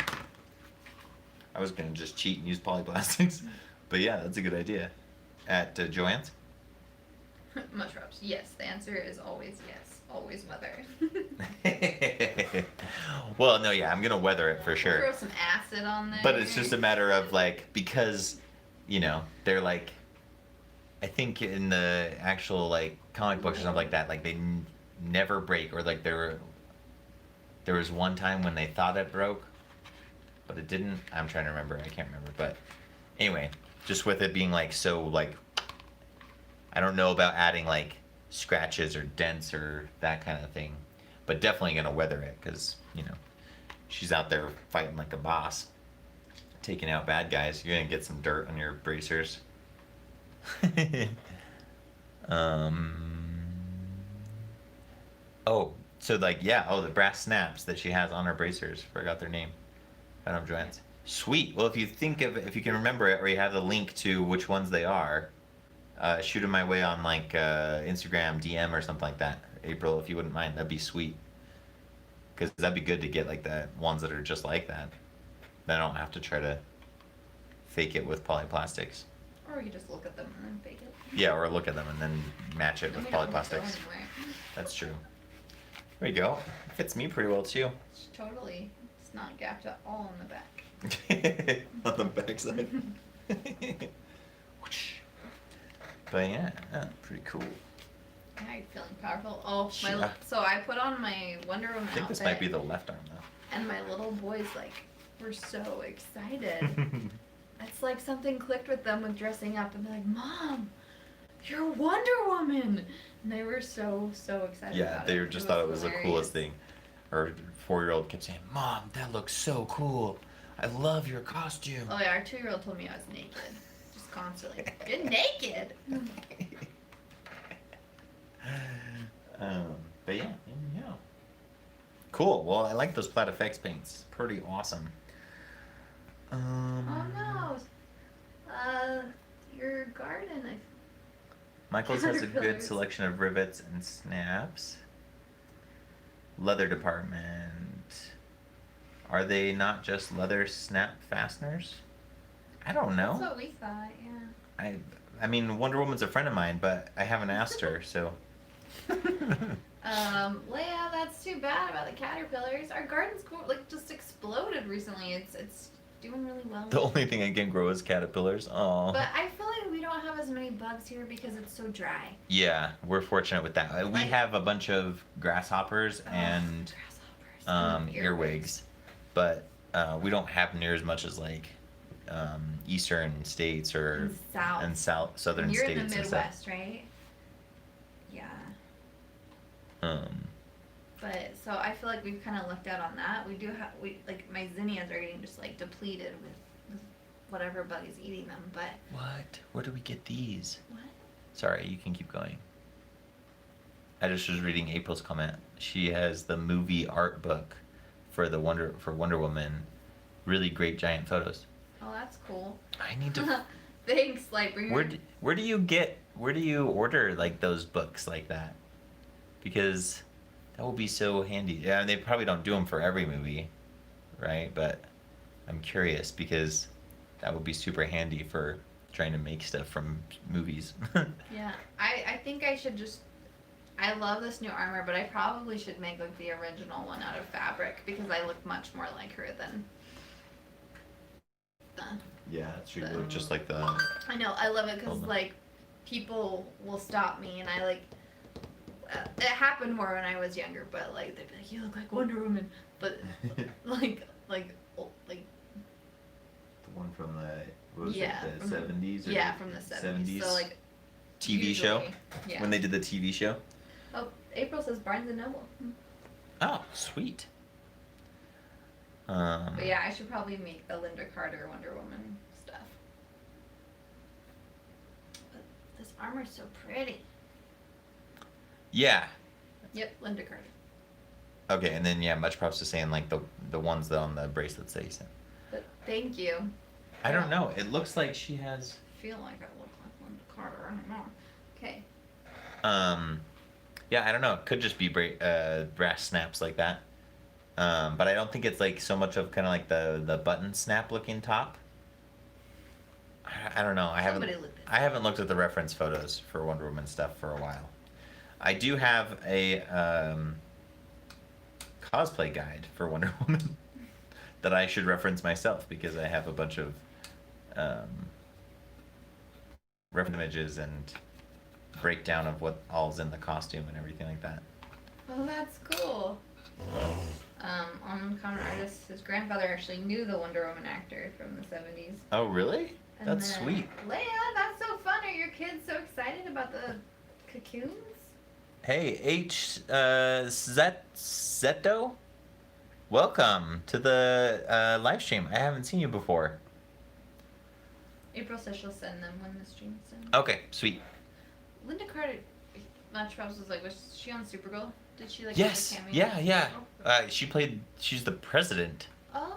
I was gonna just cheat and use polyplastics, but yeah, that's a good idea. At Joann's. Mushrooms. Yes, the answer is always yes. Always weather. Well, no, yeah, I'm gonna weather it for sure. Throw some acid on there. But it's just a matter of like, because, you know, they're like, I think in the actual like comic books or something like that, like they never break, or like there was one time when they thought it broke, but it didn't. I'm trying to remember. I can't remember. But anyway, just with it being like so like, I don't know about adding like scratches or dents or that kind of thing, but definitely gonna weather it because, you know, she's out there fighting like a boss, taking out bad guys. You're gonna get some dirt on your bracers. Oh, so like, yeah, oh, the brass snaps that she has on her bracers. Forgot their name. Madame Joanne's. Sweet. Well, if you think of, if you can remember it, or you have the link to which ones they are, shoot them my way on like Instagram DM or something like that. April, if you wouldn't mind, that'd be sweet. Because that'd be good to get like the ones that are just like that. Then I don't have to try to fake it with polyplastics. Or you just look at them and then fake it. Yeah, or look at them and then match it And with we don't want to go polyplastics. anywhere. That's true. There you go. Fits me pretty well too. Totally. It's not gapped at all in the back. On the backside. But yeah, pretty cool. Now you're feeling powerful. Oh, Yeah. so I put on my Wonder Woman I think outfit. this might be the left arm though. And my little boys were so excited. It's like something clicked with them with dressing up and they're like, Mom, you're Wonder Woman! And they were so excited about they it. just thought it was hilarious. the coolest thing. Our 4-year-old kept saying, Mom, that looks so cool. I love your costume. Oh yeah, our 2-year-old told me I was naked. Just constantly. You're naked! But yeah. Cool. Well, I like those Plat Effects paints. Pretty awesome. Oh no! Your garden, Michael's has a good Caterpillars. selection of rivets and snaps. Leather department. Are they not just leather snap fasteners? I don't know. That's what we thought, yeah. I mean, Wonder Woman's a friend of mine, but I haven't asked her, so. Leia, that's too bad about the caterpillars. Our garden's just exploded recently. It's doing really well. The only thing I can grow is caterpillars. Oh. But I feel like we don't have as many bugs here because it's so dry. Yeah, we're fortunate with that. We Like- have a bunch of grasshoppers and Grasshoppers. earwigs, but we don't have near as much as like eastern states or And south. southern You're states in the and stuff. Midwest, right? Yeah. Um, But so I feel like we've kind of lucked out on that. We do have my zinnias are getting just depleted with whatever bug is eating them. But what? Where do we get these? what? Sorry, you can keep going. I just was reading April's comment. She has the movie art book for Wonder Woman. Really great giant photos. Oh, that's cool. I need to. Thanks, Lightbringer. Where do you order like those books like that? Because that will be so handy. Yeah, and they probably don't do them for every movie, right? But I'm curious because that would be super handy for trying to make stuff from movies. Yeah, I think I should just. I love this new armor, but I probably should make the original one out of fabric because I look much more like her than. Yeah, she looked just like the. I know, I love it because Hold on. people will stop me and I it happened more when I was younger, but they'd be like, "You look like Wonder Woman," but like The one from the Yeah, the from the- 70s or yeah, from the 70s. So TV show usually- Yeah. when they did the TV show. Oh, April says Barnes and Noble. Oh, sweet. But yeah, I should probably make the Linda Carter Wonder Woman stuff. But this armor's so pretty. Yeah. Yep, Linda Carter. Okay, and then yeah, much props to saying like the ones that on the bracelets that you sent. But thank you. I don't know. It looks like she has. I feel like I look like Linda Carter. I don't know. Okay. Yeah, I don't know. It could just be brass snaps like that. But I don't think it's like so much of kind of like the button snap looking top. I don't know. Somebody looked at I haven't looked at the reference photos for Wonder Woman stuff for a while. I do have a cosplay guide for Wonder Woman that I should reference myself because I have a bunch of reference images and breakdown of what all's in the costume and everything like that. Oh, that's cool. Uncommon Artist, his grandfather actually knew the Wonder Woman actor from the 70s. Oh, really? And That's then, sweet. Leia, that's so fun. Are your kids so excited about the cocoons? Hey, Zeto? Welcome to the live stream. I haven't seen you before. April says she'll send them when the stream's done. Okay, sweet. Linda Carter, Match Props was she on Supergirl? Did she Yes, have a cameo? yeah, yeah. She's the president. Oh,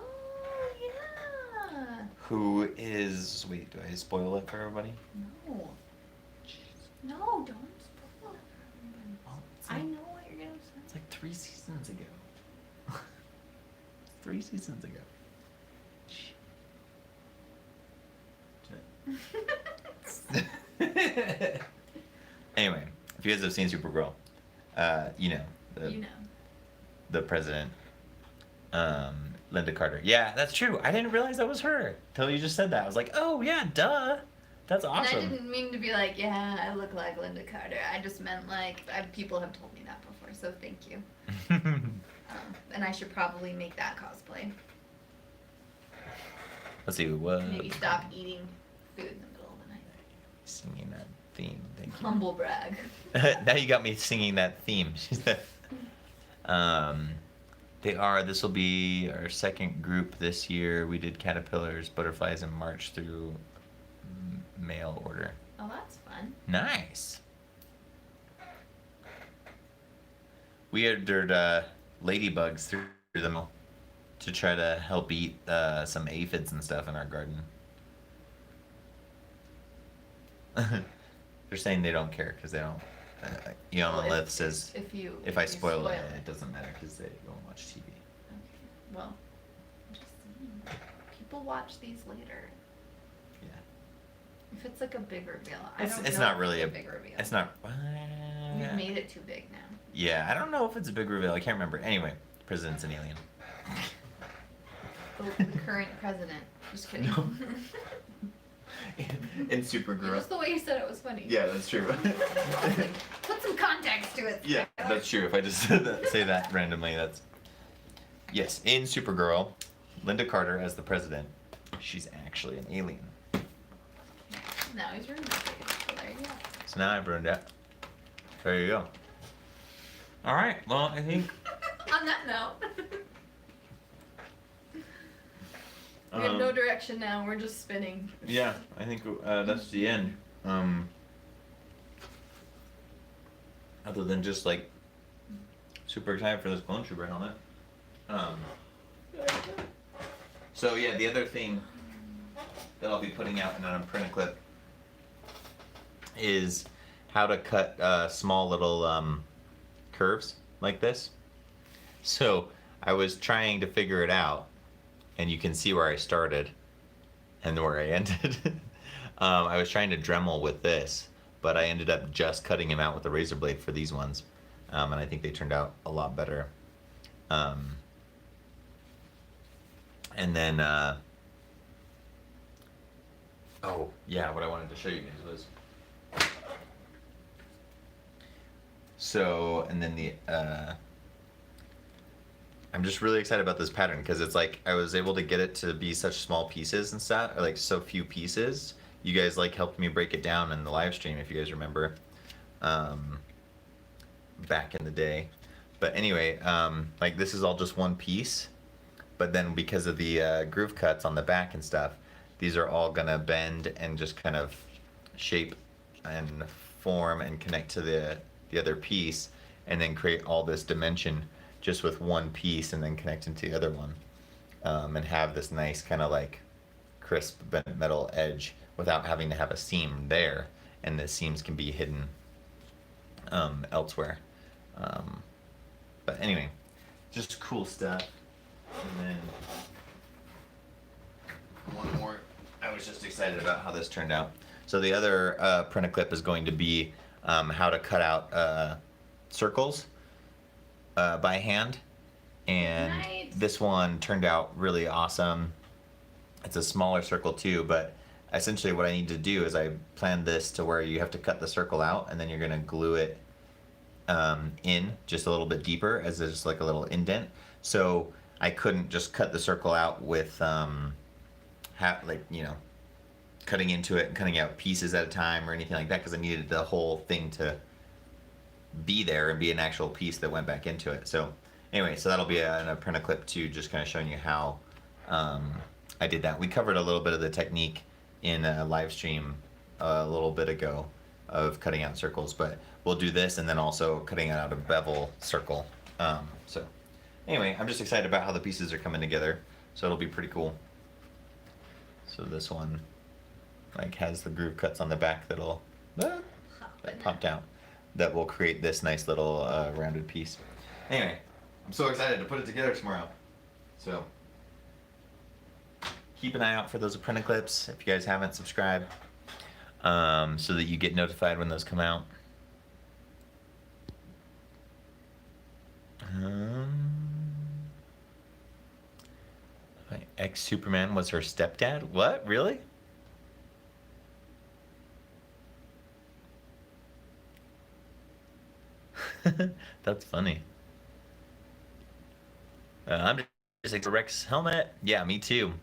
yeah. Who is, wait, do I spoil it for everybody? No. No, don't spoil it for everybody. Well, it's I like, know what you're gonna say. it's like 3 seasons ago. 3 seasons ago. Anyway, if you guys have seen Supergirl, you know, You know. the president Linda Carter. Yeah, that's true. I didn't realize that was her till you just said that. I was like, oh yeah, duh. That's awesome. And I didn't mean to be like, yeah, I look like Linda Carter. I just meant like people have told me that before, so thank you. And I should probably make that cosplay. Let's see what. Maybe stop eating food in the middle of the night. Singing that theme. Thank you. Humble brag. Now you got me singing that theme. She said. This will be our second group this year. We did caterpillars, butterflies in March through mail order. Oh, that's fun. Nice. We ordered ladybugs through the mail to try to help eat some aphids and stuff in our garden. They're saying they don't care because they don't. Lith says if I spoil it, it doesn't matter because they won't watch TV. Okay. Well, I'm just saying. People watch these later. Yeah. If it's like a big reveal, It's not really a big reveal. It's not. We've made it too big now. Yeah, I don't know if it's a big reveal. I can't remember. Anyway, president's an alien. The current president. Just kidding. No. In Supergirl. Just the way you said it was funny. Yeah, that's true. Put some context to it. Yeah, that's true. If I just say that randomly, that's... Yes, in Supergirl, Linda Carter as the president, she's actually an alien. Now he's ruined it. So there you go. So now I've ruined it. There you go. All right, well, I think... On that note... We have no direction now, we're just spinning. Yeah, I think that's the end. Other than just like super excited for this clone trooper helmet. So yeah, the other thing that I'll be putting out in an print clip is how to cut small little curves like this. So I was trying to figure it out. And you can see where I started and where I ended. I was trying to Dremel with this, but I ended up just cutting him out with a razor blade for these ones. And I think they turned out a lot better. And then, oh yeah, what I wanted to show you guys was, so, and then the, I'm just really excited about this pattern because it's like I was able to get it to be such small pieces and stuff, or like so few pieces. You guys like helped me break it down in the live stream if you guys remember, back in the day. But anyway, like this is all just one piece, but then because of the groove cuts on the back and stuff, these are all gonna bend and just kind of shape and form and connect to the other piece, and then create all this dimension just with one piece and then connect into the other one, and have this nice kind of like crisp bent metal edge without having to have a seam there, and the seams can be hidden elsewhere. But anyway, just cool stuff. And then one more, I was just excited about how this turned out. So the other print clip is going to be how to cut out circles by hand, and nice. This one turned out really awesome. It's a smaller circle too, but essentially what I need to do is I planned this to where you have to cut the circle out and then you're gonna glue it in just a little bit deeper as just like a little indent. So I couldn't just cut the circle out with cutting into it and cutting out pieces at a time or anything like that, because I needed the whole thing to be there and be an actual piece that went back into it. So anyway, so that'll be a print clip too, just kind of showing you how I did that. We covered a little bit of the technique in a live stream a little bit ago of cutting out circles, but we'll do this and then also cutting out a bevel circle. So anyway, I'm just excited about how the pieces are coming together, so it'll be pretty cool. So this one like has the groove cuts on the back that popped out, that will create this nice little rounded piece. Anyway, I'm so excited to put it together tomorrow. So keep an eye out for those Apprentice clips if you guys haven't subscribed, so that you get notified when those come out. ex-Superman was her stepdad? What? Really? That's funny. I'm just like Rex helmet. Yeah, me too.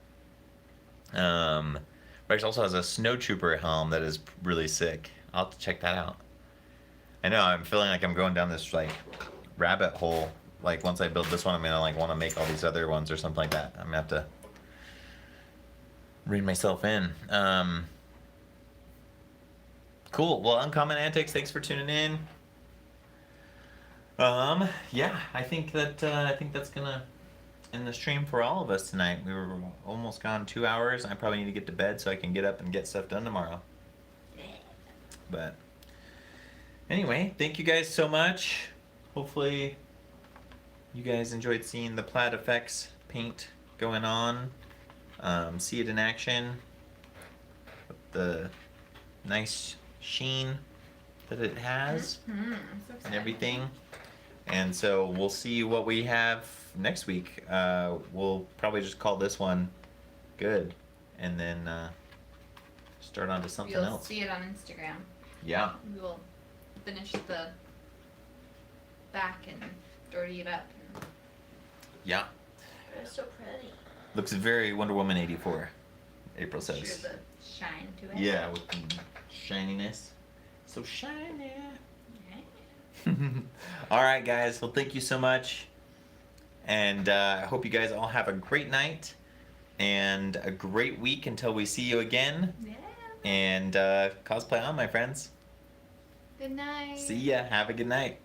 Rex also has a snowtrooper helm that is really sick. I'll have to check that out. I know I'm feeling like I'm going down this like rabbit hole. Like once I build this one, I'm gonna like want to make all these other ones or something like that. I'm gonna have to rein myself in. Cool. Well, Uncommon Antics, thanks for tuning in. Yeah, I think that's gonna end the stream for all of us tonight. We were almost gone 2 hours. I probably need to get to bed so I can get up and get stuff done tomorrow. But anyway, thank you guys so much. Hopefully you guys enjoyed seeing the Plaid Effects paint going on. See it in action. The nice sheen that it has and everything. And so we'll see what we have next week. We'll probably just call this one good and then start on to something You'll else. see it on Instagram. Yeah. We will finish the back and dirty it up. Yeah. It's so pretty. Looks very Wonder Woman 84, April says. Sure, the shine to it. Yeah, with the shininess. So shiny. All right, guys. Well, thank you so much. And I hope you guys all have a great night and a great week until we see you again. Yeah. And cosplay on, my friends. Good night. See ya. Have a good night.